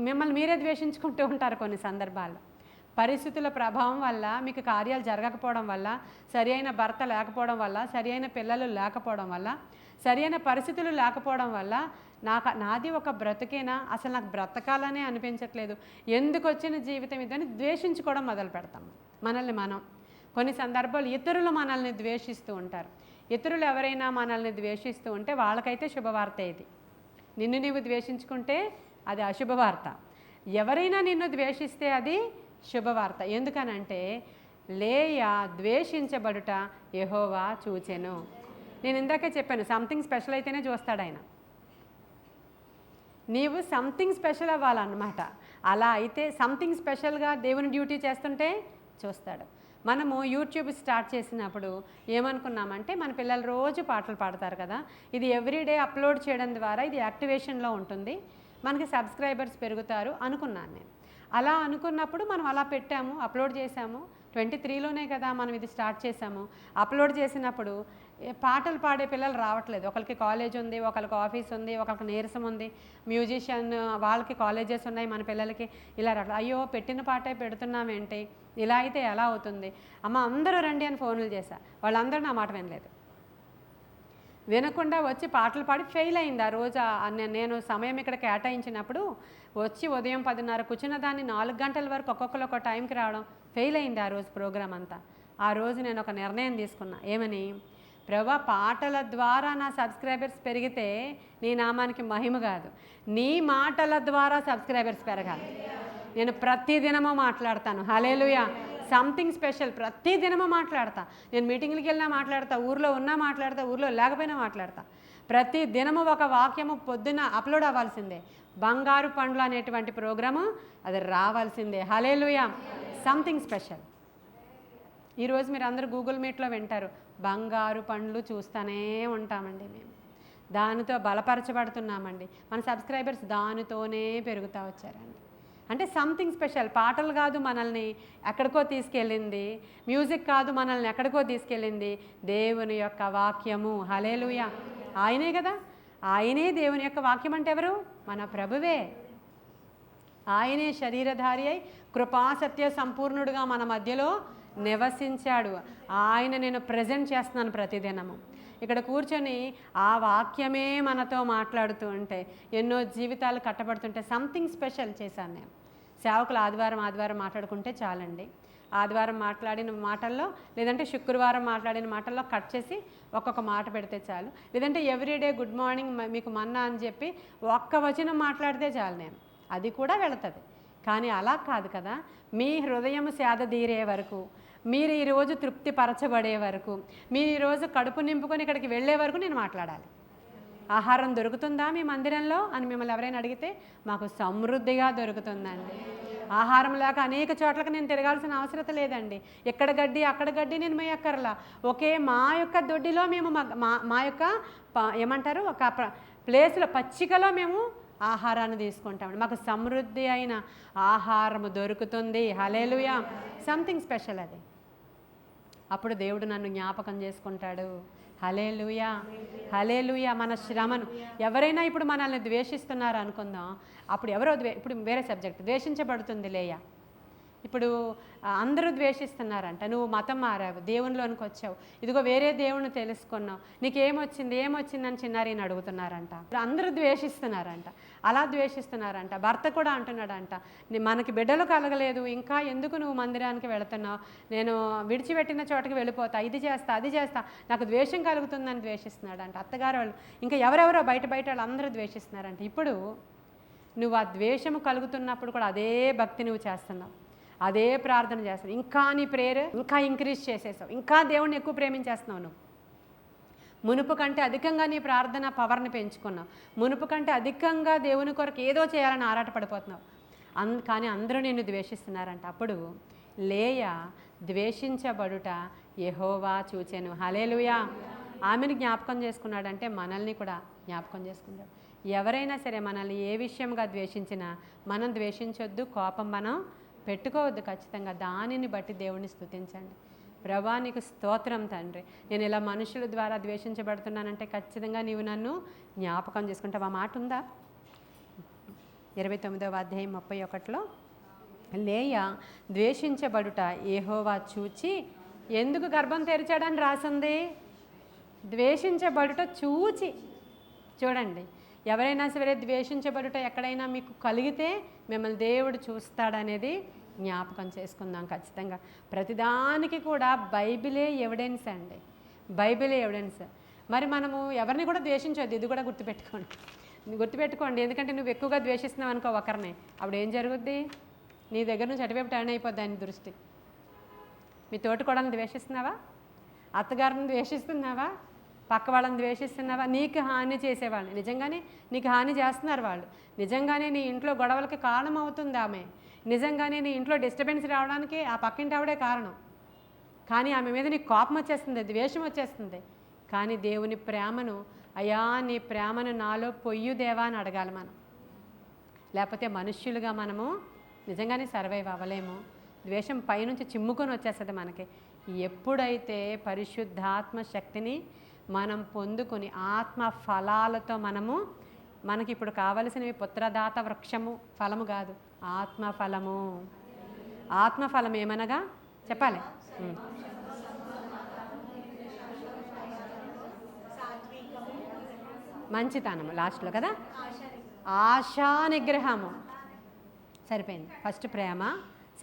మిమ్మల్ని మీరే ద్వేషించుకుంటూ ఉంటారు కొన్ని సందర్భాల్లో. పరిస్థితుల ప్రభావం వల్ల, మీకు కార్యాలు జరగకపోవడం వల్ల, సరి అయిన భర్త లేకపోవడం వల్ల, సరి అయిన పిల్లలు లేకపోవడం వల్ల, సరి అయిన పరిస్థితులు లేకపోవడం వల్ల నాది ఒక బ్రతికేనా, అసలు నాకు బ్రతకాలనే అనిపించట్లేదు, ఎందుకు వచ్చిన జీవితం ఇదని ద్వేషించుకోవడం మొదలు పెడతాం మనల్ని మనం. కొన్ని సందర్భాలు ఇతరులు మనల్ని ద్వేషిస్తూ ఉంటారు. ఇతరులు ఎవరైనా మనల్ని ద్వేషిస్తూ ఉంటే వాళ్ళకైతే శుభవార్త ఇది. నిన్ను నీవు ద్వేషించుకుంటే అది అశుభవార్త, ఎవరైనా నిన్ను ద్వేషిస్తే అది శుభవార్త. ఎందుకనంటే లేయా ద్వేషించబడుట యెహోవా చూచెను. నేను ఇందాకే చెప్పాను, సంథింగ్ స్పెషల్ అయితేనే చూస్తాడు ఆయన. నీవు సంథింగ్ స్పెషల్ అవ్వాలన్నమాట. అలా అయితే సంథింగ్ స్పెషల్గా దేవుని డ్యూటీ చేస్తుంటే చూస్తాడు. మనము యూట్యూబ్ స్టార్ట్ చేసినప్పుడు ఏమనుకున్నామంటే, మన పిల్లలు రోజు పాటలు పాడతారు కదా, ఇది ఎవ్రీడే అప్లోడ్ చేయడం ద్వారా ఇది యాక్టివేషన్లో ఉంటుంది, మనకి సబ్స్క్రైబర్స్ పెరుగుతారు అనుకున్నాను నేను. అలా అనుకున్నప్పుడు మనం అలా పెట్టాము, అప్లోడ్ చేసాము. 23లోనే కదా మనం ఇది స్టార్ట్ చేసాము. అప్లోడ్ చేసినప్పుడు పాటలు పాడే పిల్లలు రావట్లేదు. ఒకరికి కాలేజ్ ఉంది, ఒకరికి ఆఫీస్ ఉంది, ఒకరికి నీరసం ఉంది, మ్యూజిషియన్ వాళ్ళకి కాలేజెస్ ఉన్నాయి, మన పిల్లలకి ఇలా రావట్లేదు. అయ్యో పెట్టిన పాటే పెడుతున్నామేంటి, ఇలా అయితే ఎలా అవుతుంది, అమ్మ అందరూ రండి అని ఫోన్లు చేశా. వాళ్ళందరూ నా మాట వినలేదు. వినకుండా వచ్చి పాటలు పాడి ఫెయిల్ అయింది. ఆ రోజు నేను సమయం ఇక్కడ కేటాయించినప్పుడు వచ్చి ఉదయం 10:30 కూర్చున్న దాన్ని 4 గంటల వరకు ఒక్కొక్కరు ఒక టైంకి రావడం ఫెయిల్ అయింది ఆ రోజు ప్రోగ్రాం అంతా. ఆ రోజు నేను ఒక నిర్ణయం తీసుకున్నా, ఏమని, ప్రభా పాటల ద్వారా నా సబ్స్క్రైబర్స్ పెరిగితే నీ నామానికి మహిమ కాదు, నీ మాటల ద్వారా సబ్స్క్రైబర్స్ పెరగాలి. నేను ప్రతిదినము మాట్లాడతాను, హల్లెలూయా, సంథింగ్ స్పెషల్ ప్రతిదినము మాట్లాడతా. నేను మీటింగ్లకి వెళ్ళినా మాట్లాడతా, ఊర్లో ఉన్నా మాట్లాడతా, ఊర్లో లేకపోయినా మాట్లాడతా. ప్రతి దినము ఒక వాక్యము పొద్దున్న అప్లోడ్ అవ్వాల్సిందే. బంగారు పండ్లు అనేటువంటి ప్రోగ్రాము అది రావాల్సిందే, హల్లెలూయా. Something special. ఈరోజు మీరు అందరూ గూగుల్ మీట్లో వింటారు, బంగారు పండ్లు చూస్తూనే ఉంటామండి మేము, దానితో బలపరచబడుతున్నామండి. మన సబ్స్క్రైబర్స్ దానితోనే పెరుగుతూ వచ్చారండి. అంటే సంథింగ్ స్పెషల్. పాటలు కాదు మనల్ని ఎక్కడికో తీసుకెళ్ళింది, మ్యూజిక్ కాదు మనల్ని ఎక్కడికో తీసుకెళ్ళింది, దేవుని యొక్క వాక్యము, హల్లెలూయా. ఆయనే కదా, ఆయనే దేవుని యొక్క వాక్యం. అంటే ఎవరు? మన ప్రభువే. ఆయనే శరీరధారి అయి కృపాసత్య సంపూర్ణుడుగా మన మధ్యలో నివసించాడు. ఆయన నేను ప్రజెంట్ చేస్తున్నాను ప్రతిదినము. ఇక్కడ కూర్చొని ఆ వాక్యమే మనతో మాట్లాడుతూ ఉంటే ఎన్నో జీవితాలు కట్టబడుతుంటే సంథింగ్ స్పెషల్ చేశాను నేను. సేవకులు ఆదివారం మాట్లాడుకుంటే చాలండి. ఆదివారం మాట్లాడిన మాటల్లో లేదంటే శుక్రవారం మాట్లాడిన మాటల్లో కట్ చేసి ఒక్కొక్క మాట పెడితే చాలు. లేదంటే ఎవ్రీడే గుడ్ మార్నింగ్ మీకు మన్నా అని చెప్పి ఒక్క వచనం మాట్లాడితే చాలు నేను, అది కూడా వెళుతుంది. కానీ అలా కాదు కదా. మీ హృదయం సేదదీరే వరకు, మీరు ఈరోజు తృప్తి పరచబడే వరకు, మీరు ఈరోజు కడుపు నింపుకొని ఇక్కడికి వెళ్ళే వరకు నేను మాట్లాడాలి. ఆహారం దొరుకుతుందా మీ మందిరంలో అని మిమ్మల్ని ఎవరైనా అడిగితే మాకు సమృద్ధిగా దొరుకుతుందండి. ఆహారం లేక అనేక చోట్లకు నేను తిరగాల్సిన అవసరం లేదండి. ఎక్కడ గడ్డి అక్కడ గడ్డి నేను మేయక్కర్లా. ఒకే మా యొక్క దొడ్డిలో మేము మా యొక్క ఏమంటారు ఒక ప్లేస్లో పచ్చికలో మేము ఆహారాన్ని తీసుకుంటామండి. మాకు సమృద్ధి అయిన ఆహారము దొరుకుతుంది. హల్లెలూయా. సంథింగ్ స్పెషల్ అది. అప్పుడు దేవుడు నన్ను జ్ఞాపకం చేసుకుంటాడు. హల్లెలూయా, హల్లెలూయా. మన శ్రమను ఎవరైనా ఇప్పుడు మనల్ని ద్వేషిస్తున్నారు అనుకుందాం. అప్పుడు ఎవరో ఇప్పుడు వేరే సబ్జెక్ట్, ద్వేషించబడుతుంది లేయా. ఇప్పుడు అందరూ ద్వేషిస్తున్నారంట. నువ్వు మతం మారావు, దేవునిలోనికి వచ్చావు, ఇదిగో వేరే దేవుణ్ణి తెలుసుకున్నావు, ఏమొచ్చిందని చిన్నారిని అడుగుతున్నారంట. అందరూ ద్వేషిస్తున్నారంట. అలా ద్వేషిస్తున్నారంట. భర్త కూడా అంటున్నాడంట, మనకి బిడ్డలు కలగలేదు, ఇంకా ఎందుకు నువ్వు మందిరానికి వెళుతున్నావు, నేను విడిచిపెట్టిన చోటకి వెళ్ళిపోతా, ఇది చేస్తా అది చేస్తా, నాకు ద్వేషం కలుగుతుందని ద్వేషిస్తున్నాడంట. అత్తగారు వాళ్ళు ఇంకా ఎవరెవరో బయట వాళ్ళు అందరూ ద్వేషిస్తున్నారంట. ఇప్పుడు నువ్వు ఆ ద్వేషము కలుగుతున్నప్పుడు కూడా అదే భక్తి నువ్వు చేస్తున్నావు, అదే ప్రార్థన చేస్తావు, ఇంకా నీ ప్రేయర్ ఇంకా ఇంక్రీజ్ చేసేసావు, ఇంకా దేవుణ్ణి ఎక్కువ ప్రేమించేస్తున్నావు. నువ్వు మునుపు కంటే అధికంగా నీ ప్రార్థన పవర్ని పెంచుకున్నావు, మునుపు కంటే అధికంగా దేవుని కొరకు ఏదో చేయాలని ఆరాటపడిపోతున్నావు. కానీ అందరూ నిన్ను ద్వేషిస్తున్నారంట. అప్పుడు లేయా ద్వేషించబడుట యెహోవా చూచెను. హల్లెలూయా. ఆమెను జ్ఞాపకం చేసుకున్నాడంటే మనల్ని కూడా జ్ఞాపకం చేసుకున్నాడు. ఎవరైనా సరే మనల్ని ఏ విషయంగా ద్వేషించినా మనం ద్వేషించొద్దు, కోపం మనం పెట్టుకోవద్దు. ఖచ్చితంగా దానిని బట్టి దేవుణ్ణి స్తుతించండి. ప్రభువా నీకు స్తోత్రం తండ్రి, నేను ఇలా మనుషుల ద్వారా ద్వేషించబడుతున్నానంటే ఖచ్చితంగా నీవు నన్ను జ్ఞాపకం చేసుకుంటావు. ఆ మాట ఉందా 29వ అధ్యాయం 31లో? లేయా ద్వేషించబడుట యెహోవా చూచి ఎందుకు గర్భం తెరిచాడని రాసింది. ద్వేషించబడుట చూచి. చూడండి, ఎవరైనా సరే ద్వేషించబడుట ఎక్కడైనా మీకు కలిగితే మిమ్మల్ని దేవుడు చూస్తాడనేది జ్ఞాపకం చేసుకుందాం. ఖచ్చితంగా ప్రతిదానికి కూడా బైబిలే ఎవిడెన్స్ అండి, బైబిలే ఎవిడెన్స్. మరి మనము ఎవరిని కూడా ద్వేషించొద్దు, ఇది కూడా గుర్తుపెట్టుకోండి. ఎందుకంటే నువ్వు ఎక్కువగా ద్వేషిస్తున్నావు అనుకో ఒకరిని, అప్పుడు ఏం జరుగుద్ది, నీ దగ్గర నుంచి అటువైపు టర్న్ అయిపోద్ది ఆయన దృష్టి. మీ తోటికోడలను ద్వేషిస్తున్నావా, అత్తగారిని ద్వేషిస్తున్నావా, పక్క వాళ్ళని ద్వేషిస్తున్నావా, నీకు హాని చేసేవాళ్ళని, నిజంగానే నీకు హాని చేస్తున్నారు వాళ్ళు, నిజంగానే నీ ఇంట్లో గొడవలకి కారణం అవుతుంది ఆమె, నిజంగానే నీ ఇంట్లో డిస్టర్బెన్స్ రావడానికి ఆ పక్కింటి ఆవిడే కారణం. కానీ ఆమె మీద నీకు కోపం వచ్చేస్తుంది, ద్వేషం వచ్చేస్తుంది. కానీ దేవుని ప్రేమను, అయ్యా నీ ప్రేమను నాలో పొయ్యు దేవా అని అడగాలి మనం. లేకపోతే మనుష్యులుగా మనము నిజంగానే సర్వైవ్ అవ్వలేము. ద్వేషం పైనుంచి చిమ్ముకొని వచ్చేస్తుంది మనకి. ఎప్పుడైతే పరిశుద్ధాత్మ శక్తిని మనం పొందుకొని ఆత్మ ఫలాలతో మనకి ఇప్పుడు కావలసినవి పుత్రదాత వృక్షము ఫలము కాదు, ఆత్మఫలము. ఆత్మఫలం ఏమనగా చెప్పాలి, మంచితనము లాస్ట్లో కదా, ఆశా నిగ్రహము. సరిపోయింది. ఫస్ట్ ప్రేమ,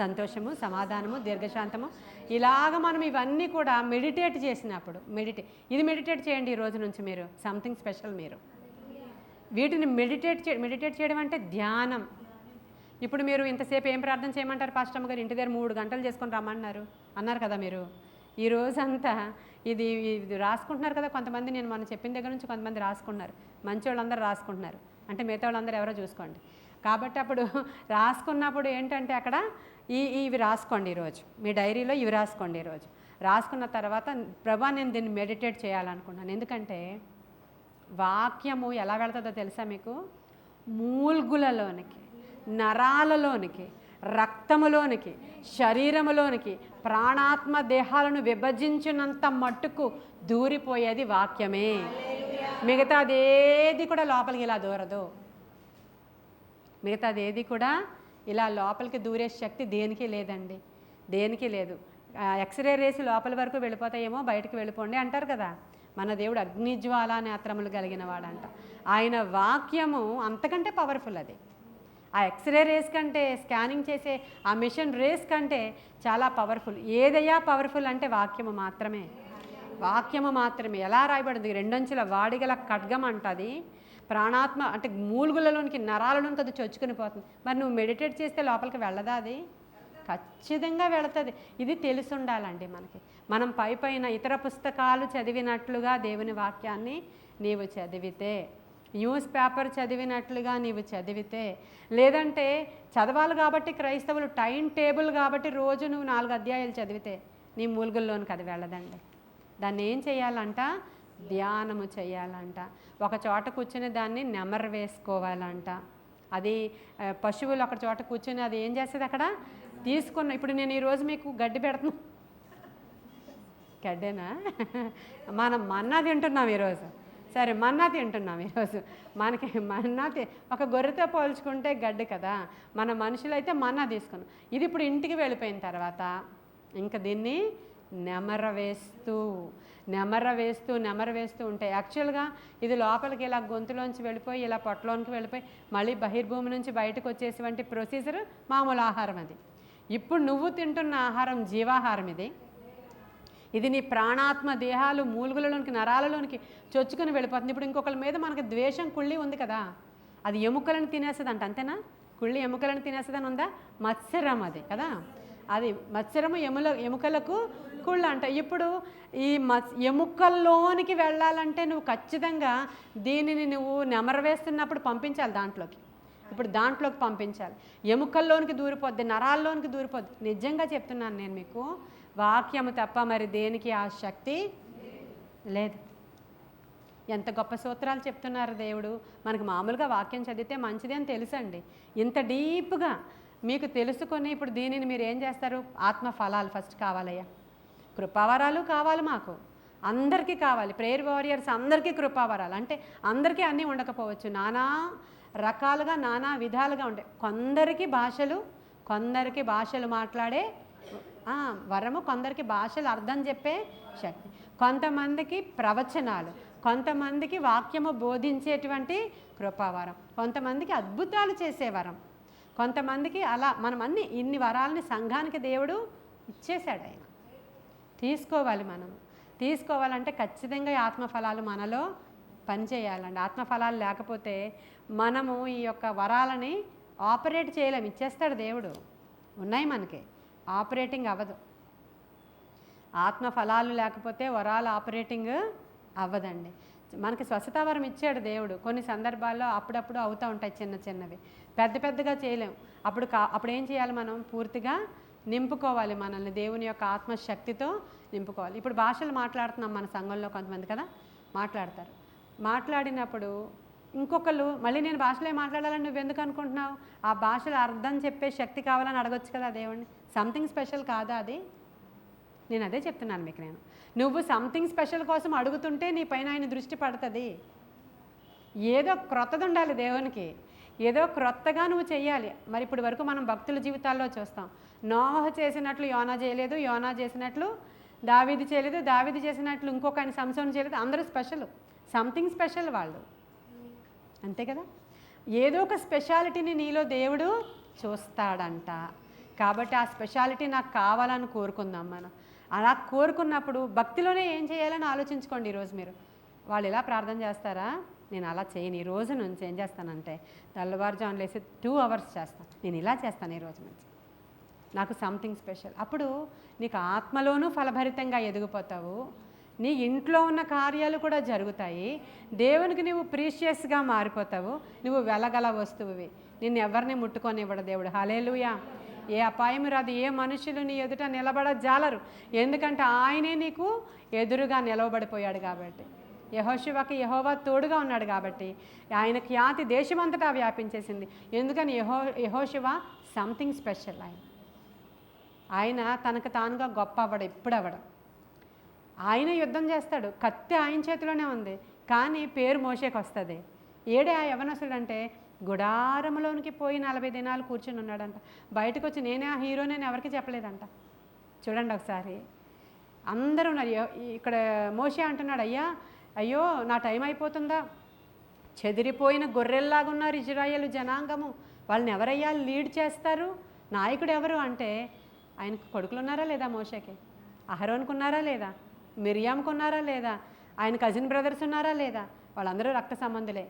సంతోషము, సమాధానము, దీర్ఘశాంతము. ఇలాగ మనం ఇవన్నీ కూడా మెడిటేట్ చేసినప్పుడు ఇది మెడిటేట్ చేయండి ఈ రోజు నుంచి మీరు. Something special. మీరు వీటిని మెడిటేట్ చేయడం అంటే ధ్యానం. ఇప్పుడు మీరు ఇంతసేపు ఏం ప్రార్థన చేయమంటారు పాస్టర్ గారు? ఇంటి దగ్గర 3 గంటలు చేసుకొని రమ్మన్నారు అన్నారు కదా మీరు. ఈ రోజంతా ఇది రాసుకుంటున్నారు కదా కొంతమంది. నేను మనం చెప్పిన దగ్గర నుంచి కొంతమంది రాసుకుంటున్నారు, మంచి వాళ్ళందరూ రాసుకుంటున్నారు, అంటే మిగతా వాళ్ళందరూ ఎవరో చూసుకోండి. కాబట్టి అప్పుడు రాసుకున్నప్పుడు ఏంటంటే అక్కడ ఇవి రాసుకోండి ఈరోజు, మీ డైరీలో ఇవి రాసుకోండి ఈరోజు. రాసుకున్న తర్వాత ప్రభా నేను దీన్ని మెడిటేట్ చేయాలనుకున్నాను. ఎందుకంటే వాక్యము ఎలా వెళ్తుందో తెలుసా మీకు? మూల్గులలోనికి, నరాలలోనికి, రక్తములోనికి, శరీరములోనికి, ప్రాణాత్మ దేహాలను విభజించినంత మట్టుకు దూరిపోయేది వాక్యమే. మిగతాదేది కూడా లోపలికి ఇలా దూరదు. మిగతాదేది కూడా ఇలా లోపలికి దూరే శక్తి దేనికి లేదండి, దేనికి లేదు. ఎక్స్రే రేసి లోపల వరకు వెళ్ళిపోతాయేమో, బయటకు వెళ్ళిపోండి అంటారు కదా. మన దేవుడు అగ్నిజ్వాలా నేత్రములు కలిగిన వాడంట. ఆయన వాక్యము అంతకంటే పవర్ఫుల్. అది ఆ ఎక్స్రే రేస్ కంటే, స్కానింగ్ చేసే ఆ మిషన్ రేస్ కంటే చాలా పవర్ఫుల్. ఏదయ్యా పవర్ఫుల్ అంటే వాక్యము మాత్రమే. వాక్యము మాత్రమే. ఎలా రాయబడింది? రెండంచుల వాడిగల ఖడ్గం అంటది. ప్రాణాత్మ అంటే మూలుగులలోనికి, నరాలలోనికి అది చొచ్చుకుని పోతుంది. మరి నువ్వు మెడిటేట్ చేస్తే లోపలికి వెళ్ళదా? అది ఖచ్చితంగా వెళుతుంది. ఇది తెలిసి ఉండాలండి మనకి. మనం పైన ఇతర పుస్తకాలు చదివినట్లుగా దేవుని వాక్యాన్ని నీవు చదివితే, న్యూస్ పేపర్ చదివినట్లుగా నీవు చదివితే, లేదంటే చదవాలి కాబట్టి క్రైస్తవులు టైం టేబుల్ కాబట్టి రోజు నువ్వు 4 అధ్యాయాలు చదివితే నీ మూలుగుల్లోనికి అది వెళ్ళదండి. దాన్ని ఏం చేయాలంట? ధ్యానము చేయాలంట. ఒక చోట కూర్చుని దాన్ని నెమరు వేసుకోవాలంట. అది పశువులు ఒక చోట కూర్చుని అది ఏం చేస్తుంది? అక్కడ తీసుకున్న, ఇప్పుడు నేను ఈరోజు మీకు గడ్డి పెడుతున్నా, గడ్డేనా? మనం మన్నా తింటున్నాం ఈరోజు. సరే, మన్నా తింటున్నాం ఈరోజు. మనకి మన్నా ఒక గొర్రెతో పోల్చుకుంటే గడ్డి కదా. మన మనుషులైతే మన్నా తీసుకున్నాం. ఇది ఇప్పుడు ఇంటికి వెళ్ళిపోయిన తర్వాత ఇంకా దీన్ని నెమర వేస్తూ ఉంటాయి. యాక్చువల్గా ఇది లోపలికి ఇలా గొంతులోంచి వెళ్ళిపోయి, ఇలా పొట్టలోనికి వెళ్ళిపోయి, మళ్ళీ బహిర్భూమి నుంచి బయటకు వచ్చేటువంటి ప్రొసీజర్ మామూలు ఆహారం. అది ఇప్పుడు నువ్వు తింటున్న ఆహారం జీవాహారం. ఇది నీ ప్రాణాత్మ దేహాలు మూలుగులలోనికి, నరాలలోనికి చొచ్చుకుని వెళ్ళిపోతుంది. ఇప్పుడు ఇంకొకరి మీద మనకు ద్వేషం, కుళ్ళి ఉంది కదా, అది ఎముకలను తినేస్తుంది అంట. అంతేనా? కుళ్ళి ఎముకలను తినేస్తుందని ఉందా? మత్సరం అది కదా. అది మత్సరము ఎముకలకు కుళ్ళు అంట. ఇప్పుడు ఈ ఎముకల్లోనికి వెళ్ళాలంటే నువ్వు ఖచ్చితంగా దీనిని నువ్వు నెమరు వేస్తున్నప్పుడు పంపించాలి దాంట్లోకి. ఇప్పుడు దాంట్లోకి పంపించాలి. ఎముకల్లోనికి దూరిపోద్ది, నరాల్లోనికి దూరిపోద్ది. నిజంగా చెప్తున్నాను నేను మీకు, వాక్యము తప్ప మరి దేనికి ఆ శక్తి లేదు. ఎంత గొప్ప సూత్రాలు చెప్తున్నారు దేవుడు. మనకు మామూలుగా వాక్యం చదివితే మంచిది అని తెలుసండి. ఇంత డీప్గా మీకు తెలుసుకొని ఇప్పుడు దీనిని మీరు ఏం చేస్తారు? ఆత్మ ఫలాలు ఫస్ట్ కావాలయ్యా. కృపావరాలు కావాలి, మాకు అందరికీ కావాలి. ప్రేయర్ వారియర్స్ అందరికీ కృపావరాలు. అంటే అందరికీ అన్నీ ఉండకపోవచ్చు, నానా రకాలుగా నానా విధాలుగా ఉంటాయి. కొందరికి భాషలు మాట్లాడే వరము, కొందరికి భాషలు అర్థం చెప్పే శక్తి, కొంతమందికి ప్రవచనాలు, కొంతమందికి వాక్యము బోధించేటువంటి కృపావరం, కొంతమందికి అద్భుతాలు చేసే వరం, కొంతమందికి అలా. మనం ఇన్ని వరాలని సంఘానికి దేవుడు ఇచ్చేశాడు. ఆయన తీసుకోవాలి. మనం తీసుకోవాలంటే ఖచ్చితంగా ఈ ఆత్మఫలాలు మనలో పనిచేయాలండి. ఆత్మఫలాలు లేకపోతే మనము ఈ యొక్క వరాలని ఆపరేట్ చేయలేం. ఇచ్చేస్తాడు దేవుడు, ఉన్నాయి మనకి, ఆపరేటింగ్ అవ్వదు. ఆత్మఫలాలు లేకపోతే వరాలు ఆపరేటింగ్ అవ్వదండి. మనకి స్వస్థత వరం ఇచ్చాడు దేవుడు. కొన్ని సందర్భాల్లో అప్పుడప్పుడు అవుతూ ఉంటాయి చిన్నవి, పెద్దగా చేయలేం. అప్పుడు ఏం చేయాలి? మనం పూర్తిగా నింపుకోవాలి, మనల్ని దేవుని యొక్క ఆత్మశక్తితో నింపుకోవాలి. ఇప్పుడు భాషలు మాట్లాడుతున్నాం మన సంఘంలో కొంతమంది కదా, మాట్లాడతారు. మాట్లాడినప్పుడు ఇంకొకళ్ళు మళ్ళీ నేను భాషలో మాట్లాడాలని నువ్వెందుకు అనుకుంటున్నావు? ఆ భాషలో అర్థం చెప్పే శక్తి కావాలని అడగొచ్చు కదా దేవుణ్ణి. సంథింగ్ స్పెషల్ కాదా అది? నేను అదే చెప్తున్నాను మీకు. నువ్వు సంథింగ్ స్పెషల్ కోసం అడుగుతుంటే నీ పైన ఆయన దృష్టి పడుతుంది. ఏదో క్రొత్తది ఉండాలి దేవునికి, ఏదో క్రొత్తగా నువ్వు చెయ్యాలి. మరి ఇప్పుడు వరకు మనం భక్తుల జీవితాల్లో చూస్తాం, నోవహ చేసినట్లు యోనా చేయలేదు, యోనా చేసినట్లు దావీదు చేయలేదు, దావీదు చేసినట్లు ఇంకొక ఆయన సంసోను చేయలేదు. అందరూ స్పెషల్, సంథింగ్ స్పెషల్ వాళ్ళు, అంతే కదా. ఏదో ఒక స్పెషాలిటీని నీలో దేవుడు చూస్తాడంట. కాబట్టి ఆ స్పెషాలిటీ నాకు కావాలని కోరుకుందాం మనం. అలా కోరుకున్నప్పుడు భక్తిలోనే ఏం చేయాలని ఆలోచించుకోండి. ఈరోజు మీరు వాళ్ళు ఇలా ప్రార్థన చేస్తారా? నేను అలా చేయను. ఈ రోజు నుంచి ఏం చేస్తానంటే తెల్లవారుజామున లేసి 2 అవర్స్ చేస్తాను. నేను ఇలా చేస్తాను ఈ రోజు నుంచి, నాకు సంథింగ్ స్పెషల్. అప్పుడు నీకు ఆత్మలోనూ ఫలభరితంగా ఎదిగిపోతావు, నీ ఇంట్లో ఉన్న కార్యాలు కూడా జరుగుతాయి, దేవునికి నువ్వు ప్రీషియస్గా మారిపోతావు, నువ్వు వెలగల వస్తువువి, నిన్ను ఎవరిని ముట్టుకొనివ్వడు దేవుడు. హల్లెలూయా. ఏ అపాయం రాదు, ఏ మనుషులు నీ ఎదుట నిలబడజాలరు, ఎందుకంటే ఆయనే నీకు ఎదురుగా నిలవబడిపోయాడు కాబట్టి. యెహోషువకి యెహోవా తోడుగా ఉన్నాడు కాబట్టి ఆయన ఖ్యాతి దేశమంతటా వ్యాపించేసింది. ఎందుకని? యెహోషువ సంథింగ్ స్పెషల్. ఆయన తనకు తానుగా గొప్ప అవ్వడు, ఎప్పుడు అవ్వడు. ఆయన యుద్ధం చేస్తాడు, కత్తి ఆయన చేతిలోనే ఉంది, కానీ పేరు మోషేకి వస్తుంది. ఏడే ఆ యవనసుడు అంటే గుడారంలోనికి పోయి 40 దినాలు కూర్చుని ఉన్నాడంట. బయటకు వచ్చి నేనే ఆ హీరోని ఎవరికి చెప్పలేదంట. చూడండి ఒకసారి. అందరూ ఉన్నారు. ఇక్కడ మోషే అంటున్నాడు, అయ్యో నా టైం అయిపోతుందా, చెదిరిపోయిన గొర్రెల్లాగా ఉన్నారు ఇజ్రాయేలు జనాంగము, వాళ్ళని ఎవరయ్యా లీడ్ చేస్తారు, నాయకుడు ఎవరు అంటే ఆయనకు కొడుకులు ఉన్నారా లేదా, మోషేకి అహరోన్కు ఉన్నారా లేదా, మిరియామ్కు ఉన్నారా లేదా, ఆయన కజిన్ బ్రదర్స్ ఉన్నారా లేదా, వాళ్ళందరూ రక్త సంబంధులే.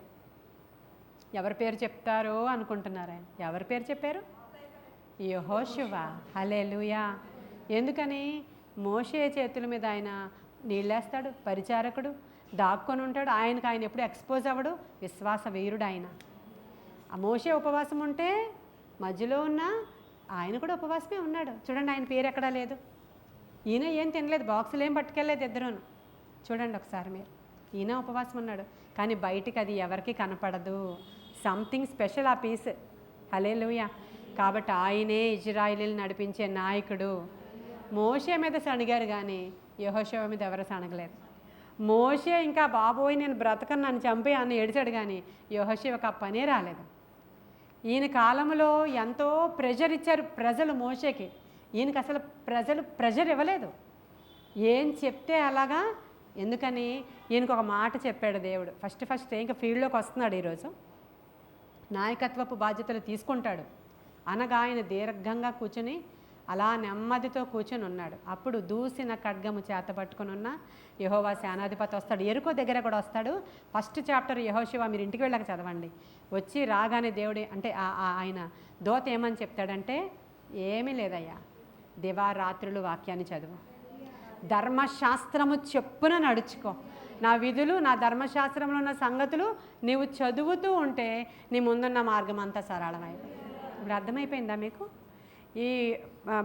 ఎవరి పేరు చెప్తారో అనుకుంటున్నారు. ఆయన ఎవరి పేరు చెప్పారు? యెహోషువ. హల్లెలూయా. ఎందుకని? మోషే చేతుల మీద ఆయన నీళ్ళేస్తాడు, పరిచారకుడు, దాక్కొని ఉంటాడు. ఆయన ఎప్పుడు ఎక్స్పోజ్ అవ్వడు, విశ్వాస వీరుడు ఆయన. ఆ మోషే ఉపవాసం ఉంటే మధ్యలో ఉన్న ఆయన కూడా ఉపవాసమే ఉన్నాడు. చూడండి, ఆయన పేరు ఎక్కడా లేదు. ఈయన ఏం తినలేదు, బాక్సులు ఏం పట్టుకెళ్ళలేదు ఇద్దరును. చూడండి ఒకసారి మీరు, ఈయన ఉపవాసం ఉన్నాడు, కానీ బయటికి అది ఎవరికి కనపడదు. సంథింగ్ స్పెషల్ ఆ పీస్. హల్లెలూయా. కాబట్టి ఆయనే ఇజ్రాయిలీని నడిపించే నాయకుడు. మోషే మీద సణిగారు కానీ యెహోషువ మీద ఎవరు సణగలేదు. మోషే ఇంకా బాబోయ్ నేను బ్రతకను, నన్ను చంపే అని ఏడిచాడు, కానీ యెహోషువకు ఆ పనే రాలేదు. ఈయన కాలంలో ఎంతో ప్రెషర్ ఇచ్చారు ప్రజలు మోషేకి. ఈయనకి అసలు ప్రజలు ప్రెషర్ ఇవ్వలేదు, ఏం చెప్తే అలాగా. ఎందుకని? ఈయనకు ఒక మాట చెప్పాడు దేవుడు. ఫస్ట్ ఇంకా ఫీల్డ్లోకి వస్తున్నాడు, ఈరోజు నాయకత్వపు బాధ్యతలు తీసుకుంటాడు అనగా ఆయన దీర్ఘంగా కూర్చుని అలా నెమ్మదితో కూర్చొని ఉన్నాడు. అప్పుడు దూసిన ఖడ్గము చేత పట్టుకుని ఉన్న యెహోవా సేనాధిపతి వస్తాడు. ఎరుకో దగ్గర కూడా వస్తాడు. ఫస్ట్ చాప్టర్ యెహోషువ మీరు ఇంటికి వెళ్ళాక చదవండి. వచ్చి రాగానే దేవుడి అంటే ఆయన దోత ఏమని చెప్తాడంటే, ఏమీ లేదయ్యా, దివారాత్రులు వాక్యాన్ని చదువు, ధర్మశాస్త్రము చెప్పున నడుచుకో, నా విధులు నా ధర్మశాస్త్రంలో ఉన్న సంగతులు నీవు చదువుతూ ఉంటే నీ ముందున్న మార్గం అంతా సరళమైంది. ఇప్పుడు అర్థమైపోయిందా మీకు? ఈ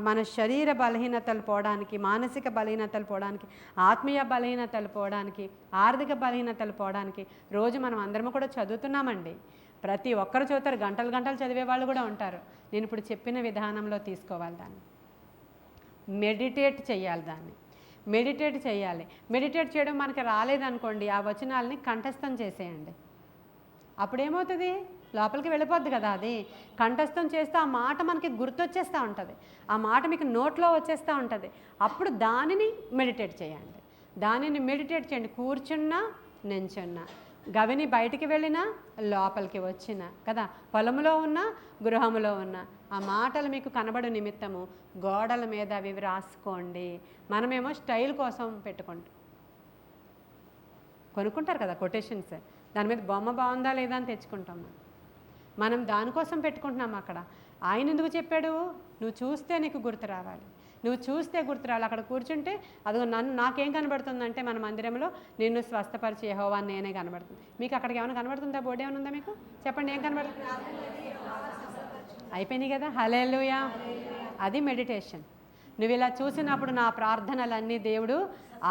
మన శరీర బలహీనతలు పోవడానికి, మానసిక బలహీనతలు పోవడానికి, ఆత్మీయ బలహీనతలు పోవడానికి, ఆర్థిక బలహీనతలు పోవడానికి రోజు మనం అందరం కూడా చదువుతున్నామండి. ప్రతి ఒక్కరు చదువుతారు, గంటలు గంటలు చదివే వాళ్ళు కూడా ఉంటారు. నేను ఇప్పుడు చెప్పిన విధానంలో తీసుకోవాలి, దాన్ని మెడిటేట్ చేయాలి, దాన్ని మెడిటేట్ చేయాలి. మెడిటేట్ చేయడం మనకి రాలేదనుకోండి, ఆ వచనాలని కంఠస్థం చేసేయండి. అప్పుడేమవుతుంది? లోపలికి వెళ్ళిపోద్ది కదా. అది కంఠస్థం చేస్తే ఆ మాట మనకి గుర్తొచ్చేస్తూ ఉంటుంది, ఆ మాట మీకు నోట్లో వచ్చేస్తూ ఉంటుంది. అప్పుడు దానిని మెడిటేట్ చేయండి, దానిని మెడిటేట్ చేయండి. కూర్చున్నా, నించున్నా, గవిని బయటికి వెళ్ళినా, లోపలికి వచ్చినా కదా, పొలంలో ఉన్నా, గృహంలో ఉన్నా, ఆ మాటలు మీకు కనబడు నిమిత్తము గోడల మీద అవి రాసుకోండి. మనమేమో స్టైల్ కోసం కొనుక్కుంటారు కదా కొటేషన్స్, దాని మీద బొమ్మ బాగుందా లేదా అని తెచ్చుకుంటాం. మనం దానికోసం పెట్టుకుంటున్నాం. అక్కడ ఆయన ఎందుకు చెప్పాడు? నువ్వు చూస్తే నీకు గుర్తు రావాలి, నువ్వు చూస్తే గుర్తు రావాలి. అక్కడ కూర్చుంటే అదిగో నాకేం కనబడుతుందంటే, మన మందిరంలో నిన్ను స్వస్థపరిచే యెహోవా నేనే కనబడుతుంది. మీకు అక్కడికి ఏమైనా కనబడుతుందా? బోర్డు ఏమైనా ఉందా మీకు? చెప్పండి, ఏం కనబడుతుంది? అయిపోయినాయి కదా. హల్లెలూయా. అది మెడిటేషన్. నువ్వు ఇలా చూసినప్పుడు నా ప్రార్థనలన్నీ దేవుడు,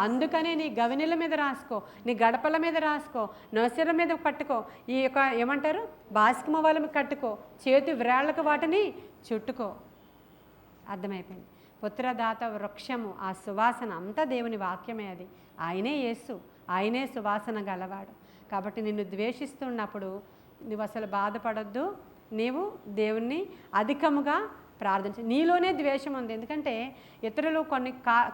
అందుకనే నీ గవినెల మీద రాసుకో, నీ గడపల మీద రాసుకో, నొసెర మీద పట్టుకో, ఈ యొక్క ఏమంటారు బాసికమ వాళ్ళ కట్టుకో, చేతి వ్రేళ్లకు వాటిని చుట్టుకో. అర్థమైపోయింది. పుత్రదాత వృక్షము, ఆ సువాసన అంతా దేవుని వాక్యమే. అది ఆయనే యేసు, ఆయనే సువాసన గలవాడు. కాబట్టి నిన్ను ద్వేషిస్తున్నప్పుడు నువ్వు అసలు బాధపడొద్దు. నీవు దేవుణ్ణి అధికముగా ప్రార్థించు. నీలోనే ద్వేషం ఉంది. ఎందుకంటే ఇతరులు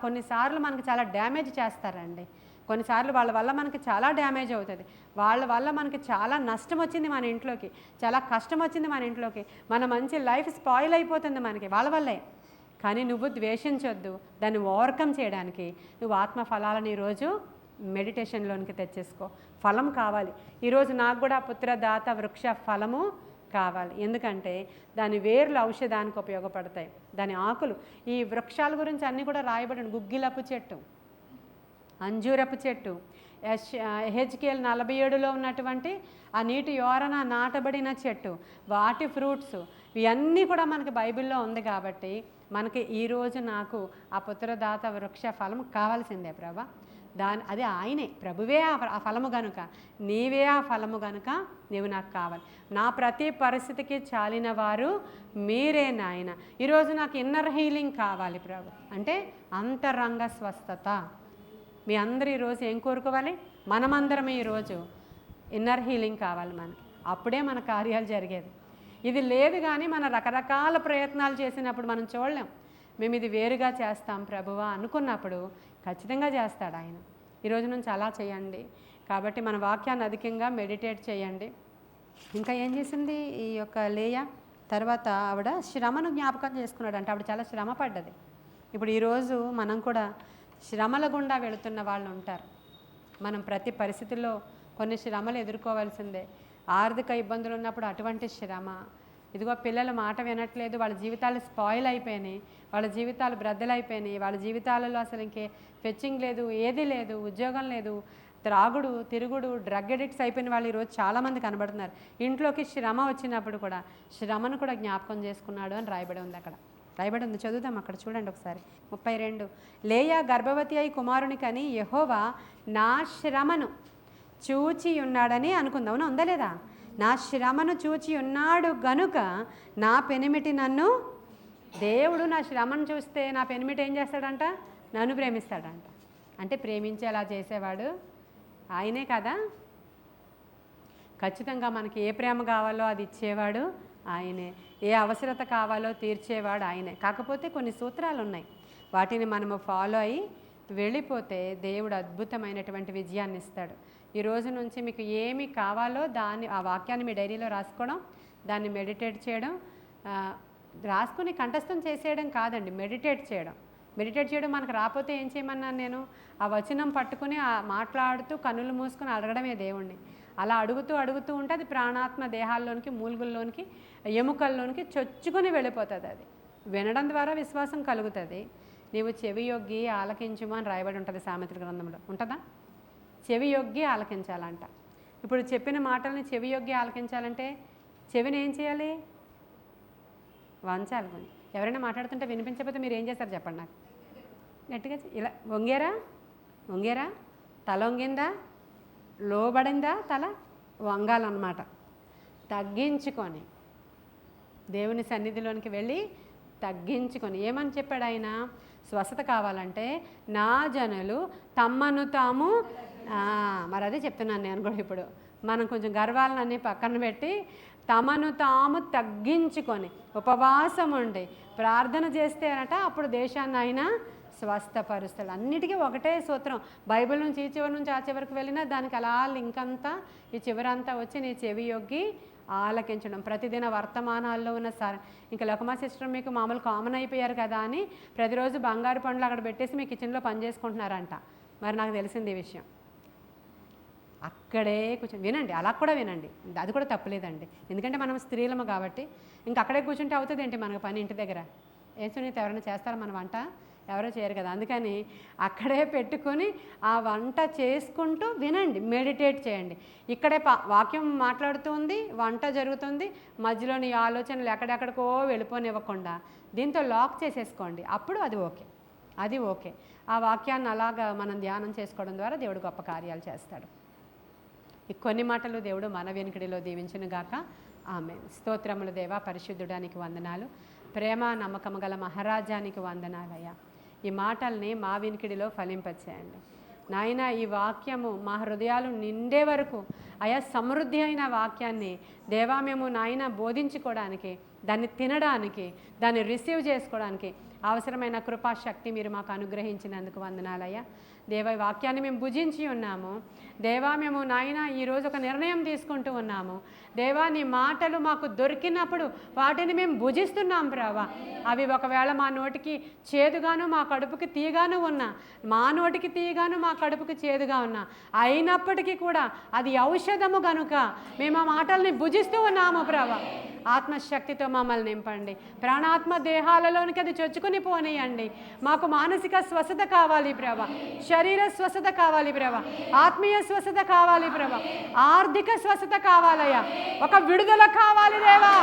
కొన్నిసార్లు మనకి చాలా డ్యామేజ్ చేస్తారండి. కొన్నిసార్లు వాళ్ళ వల్ల మనకి చాలా డ్యామేజ్ అవుతుంది. వాళ్ళ వల్ల మనకి చాలా నష్టం వచ్చింది మన ఇంట్లోకి, చాలా కష్టం వచ్చింది మన ఇంట్లోకి, మన మంచి లైఫ్ స్పాయిల్ అయిపోతుంది మనకి వాళ్ళ వల్లే. కానీ నువ్వు ద్వేషించొద్దు. దాన్ని ఓవర్కమ్ చేయడానికి నువ్వు ఆత్మ ఫలాలను ఈరోజు మెడిటేషన్లోనికి తెచ్చేసుకో. ఫలం కావాలి. ఈరోజు నాకు కూడా పుత్రదాత వృక్ష ఫలము కావాలి. ఎందుకంటే దాని వేర్లు ఔషధానికి ఉపయోగపడతాయి, దాని ఆకులు. ఈ వృక్షాల గురించి అన్నీ కూడా రాయబడి, గుగ్గిలపు చెట్టు, అంజూరపు చెట్టు, హెచ్కేఎల్ 47లో ఉన్నటువంటి ఆ నీటి యోరన నాటబడిన చెట్టు, వాటి ఫ్రూట్స్, ఇవన్నీ కూడా మనకి బైబిల్లో ఉంది. కాబట్టి మనకి ఈరోజు నాకు ఆ పుత్రదాత వృక్ష ఫలం కావాల్సిందే ప్రభా. అది ఆయనే, ప్రభువే ఆ ఫలము గనుక, నీవే ఆ ఫలము గనుక నీవు నాకు కావాలి. నా ప్రతి పరిస్థితికి చాలిన వారు మీరే నాయన. ఈరోజు నాకు ఇన్నర్ హీలింగ్ కావాలి ప్రభు, అంటే అంతరంగ స్వస్థత. మీ అందరూ ఈరోజు ఏం కోరుకోవాలి? మనమందరం ఈరోజు ఇన్నర్ హీలింగ్ కావాలి మనకి, అప్పుడే మన కార్యాలు జరిగేది. ఇది లేదు కానీ మన రకరకాల ప్రయత్నాలు చేసినప్పుడు మనం చూడలేం. మేము ఇది వేరుగా చేస్తాం ప్రభువా అనుకున్నప్పుడు ఖచ్చితంగా చేస్తాడు ఆయన. ఈరోజు నుంచి అలా చేయండి. కాబట్టి మన వాక్యాన్ని అధికంగా మెడిటేట్ చేయండి. ఇంకా ఏం చేసింది ఈ యొక్క లేయా? తర్వాత ఆవిడ శ్రమను జ్ఞాపకం చేసుకున్నాడు. అంటే ఆవిడ చాలా శ్రమ పడ్డది. ఇప్పుడు ఈరోజు మనం కూడా శ్రమల గుండా వెళుతున్న వాళ్ళు ఉంటారు. మనం ప్రతి పరిస్థితుల్లో కొన్ని శ్రమలు ఎదుర్కోవాల్సిందే. ఆర్థిక ఇబ్బందులు ఉన్నప్పుడు అటువంటి శ్రమ. ఇదిగో పిల్లలు మాట వినట్లేదు, వాళ్ళ జీవితాలు స్పాయిల్ అయిపోయినాయి, వాళ్ళ జీవితాలు బ్రద్దలైపోయినాయి, వాళ్ళ జీవితాలలో అసలు ఇంకే ఫెచ్చింగ్ లేదు, ఏది లేదు, ఉద్యోగం లేదు, త్రాగుడు తిరుగుడు డ్రగ్ అడిక్ట్స్ అయిపోయిన వాళ్ళు ఈరోజు చాలామంది కనబడుతున్నారు. ఇంట్లోకి శ్రమ వచ్చినప్పుడు కూడా శ్రమను కూడా జ్ఞాపకం చేసుకున్నాడు అని రాయబడి ఉంది. అక్కడ రాయబడి ఉంది, చదువుదాం అక్కడ చూడండి ఒకసారి. 32 లేయా గర్భవతి అయి కుమారుని కని యెహోవా నా శ్రమను చూచి ఉన్నాడని అనుకుందాం. అవునా, ఉందా లేదా? నా శ్రమను చూచి ఉన్నాడు గనుక నా పెనిమిటి నన్ను, దేవుడు నా శ్రమను చూస్తే నా పెనిమిటి ఏం చేస్తాడంట? నన్ను ప్రేమిస్తాడంట. అంటే ప్రేమించి అలా చేసేవాడు ఆయనే కదా. ఖచ్చితంగా మనకి ఏ ప్రేమ కావాలో అది ఇచ్చేవాడు ఆయనే, ఏ అవసరత కావాలో తీర్చేవాడు ఆయనే. కాకపోతే కొన్ని సూత్రాలు ఉన్నాయి, వాటిని మనము ఫాలో అయ్యి వెళ్ళిపోతే దేవుడు అద్భుతమైనటువంటి విజయాన్ని ఇస్తాడు. ఈ రోజు నుంచి మీకు ఏమి కావాలో దాన్ని, ఆ వాక్యాన్ని మీ డైరీలో రాసుకోవడం, దాన్ని మెడిటేట్ చేయడం, రాసుకుని కంఠస్థం చేసేయడం కాదండి, మెడిటేట్ చేయడం. మెడిటేట్ చేయడం మనకు రాకపోతే ఏం చేయమన్నాను నేను? ఆ వచనం పట్టుకుని మాట్లాడుతూ కన్నులు మూసుకొని అడగడమే దేవుణ్ణి. అలా అడుగుతూ అడుగుతూ ఉంటే అది ప్రాణాత్మ దేహాల్లోనికి, మూలుగుల్లోనికి, ఎముకల్లోనికి చొచ్చుకొని వెళ్ళిపోతుంది. అది వినడం ద్వారా విశ్వాసం కలుగుతుంది. నీవు చెవి యొగ్గి ఆలకించుము అని రాయబడి ఉంటుంది సామెతల గ్రంథంలో, ఉంటుందా? చెవి యొగ్గి ఆలకించాలంట. ఇప్పుడు చెప్పిన మాటల్ని చెవి యొగ్గి ఆలకించాలంటే చెవిని ఏం చేయాలి? వంచాలి. కొంచెం ఎవరైనా మాట్లాడుతుంటే వినిపించకపోతే మీరు ఏం చేస్తారు చెప్పండి నాకు. గట్టిగా ఇలా వంగేరా, తల వంగిందా, లోబడిందా, తల వంగాలన్నమాట. తగ్గించుకొని దేవుని సన్నిధిలోనికి వెళ్ళి తగ్గించుకొని ఏమని చెప్పాడు ఆయన? స్వస్థత కావాలంటే నా జనులు తమ్మను తాము, మరి అదే చెప్తున్నాను నేను కూడా. ఇప్పుడు మనం కొంచెం గర్వాలన్నీ పక్కన పెట్టి తమను తాము తగ్గించుకొని ఉపవాసం ఉండి ప్రార్థన చేస్తే అనట అప్పుడు దేశాన్ని ఆయన స్వస్థపరుస్తాడు. అన్నిటికీ ఒకటే సూత్రం. బైబిల్ నుంచి ఈ చివరి నుంచి ఆ చివరికి వెళ్ళినా దానికి అలా లింక్ అంతా ఈ చివరంతా వచ్చి నీ చెవి యొగ్గి ఆలకించడం. ప్రతిదిన వర్తమానాల్లో ఉన్న ఇంకా లకుమా సిస్టర్ మీకు మామూలు కామన్ అయిపోయారు కదా అని ప్రతిరోజు బంగారు పండ్లు అక్కడ పెట్టేసి మీ కిచెన్లో పని చేసుకుంటున్నారంట. మరి నాకు తెలిసింది ఈ విషయం. అక్కడే కూర్చొని వినండి, అలా కూడా వినండి, అది కూడా తప్పులేదండి. ఎందుకంటే మనం స్త్రీలము కాబట్టి ఇంకా అక్కడే కూర్చుంటే అవుతుంది ఏంటి మనకు పని ఇంటి దగ్గర? ఏం సునీత ఎవరైనా చేస్తారా మన వంట? ఎవరో చేయరు కదా. అందుకని అక్కడే పెట్టుకొని ఆ వంట చేసుకుంటూ వినండి, మెడిటేట్ చేయండి. ఇక్కడే వాక్యం మాట్లాడుతూ ఉంది, వంట జరుగుతుంది, మధ్యలోని ఆలోచనలు ఎక్కడెక్కడికో వెళ్ళిపోనివ్వకుండా దీంతో లాక్ చేసేసుకోండి. అప్పుడు అది ఓకే. ఆ వాక్యాన్ని అలాగా మనం ధ్యానం చేసుకోవడం ద్వారా దేవుడు గొప్ప కార్యాలు చేస్తాడు. ఈ కొన్ని మాటలు దేవుడు మన వెనుకడిలో దీవించునుగాక. ఆమేన్. స్తోత్రములు దేవా, పరిశుద్ధుడానికి వందనాలు, ప్రేమ నమ్మకము గల మహారాజానికి వందనాలయ్యా. ఈ మాటల్ని మా వినికిడిలో ఫలింపచేయండి నాయన. ఈ వాక్యము మా హృదయాలు నిండే వరకు అయా సమృద్ధి అయిన వాక్యాన్ని దేవా మేము నాయన బోధించుకోవడానికి, దాన్ని తినడానికి, దాన్ని రిసీవ్ చేసుకోవడానికి అవసరమైన కృపాశక్తి మీరు మాకు అనుగ్రహించినందుకు వందనాలయ్యా. దేవా, ఈ వాక్యాన్ని మేము భుజించి ఉన్నాము దేవా. మేము నాయన ఈరోజు ఒక నిర్ణయం తీసుకుంటూ ఉన్నాము దేవా. నీ మాటలు మాకు దొరికినప్పుడు వాటిని మేము భుజిస్తున్నాం ప్రభా. అవి ఒకవేళ మా నోటికి చేదుగాను మా కడుపుకి తీయగాను ఉన్నా, మా నోటికి తీయగాను మా కడుపుకి చేదుగా ఉన్నా, అయినప్పటికీ కూడా అది ఔషధము గనుక మేము ఆ మాటల్ని భుజిస్తూ ఉన్నాము ప్రభా. ఆత్మశక్తితో మమ్మల్ని నింపండి, ప్రాణాత్మ దేహాలలోనికి అది చొచ్చుకుని పోనీయండి. మాకు మానసిక స్వస్థత కావాలి ప్రభా, శరీర స్వస్థత కావాలి ప్రభా, ఆత్మీయ స్వస్థత కావాలి ప్రభా, ఆర్థిక స్వస్థత కావాలయ్యా, ఒక విడుదల కావాలి దేవా.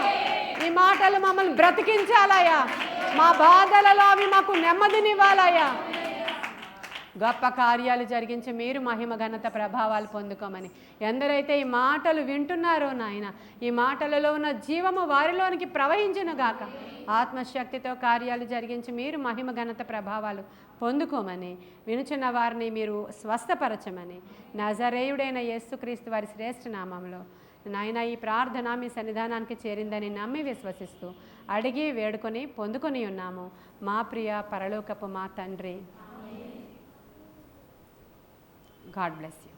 ఈ మాటలు మమ్మల్ని బ్రతికించాలయ్యా, మా బాధలలో అవి మాకు నెమ్మదినివ్వాలయ్యా. గొప్ప కార్యాలు జరిగించి మీరు మహిమ ఘనత ప్రభావాలు పొందుకోమని ఎందరైతే ఈ మాటలు వింటున్నారో నాయన, ఈ మాటలలో ఉన్న జీవము వారిలోనికి ప్రవహించునుగాక. ఆత్మశక్తితో కార్యాలు జరిగించి మీరు మహిమ ఘనత ప్రభావాలు పొందుకోమని, వినుచున్న వారిని మీరు స్వస్థపరచమని నజరేయుడైన యేసుక్రీస్తు వారి శ్రేష్ఠ నామంలో నాయన ఈ ప్రార్థన మీ సన్నిధానానికి చేరిందని నమ్మి విశ్వసిస్తూ అడిగి వేడుకొని పొందుకొని ఉన్నాము మా ప్రియ పరలోకపు మా తండ్రి. God bless you.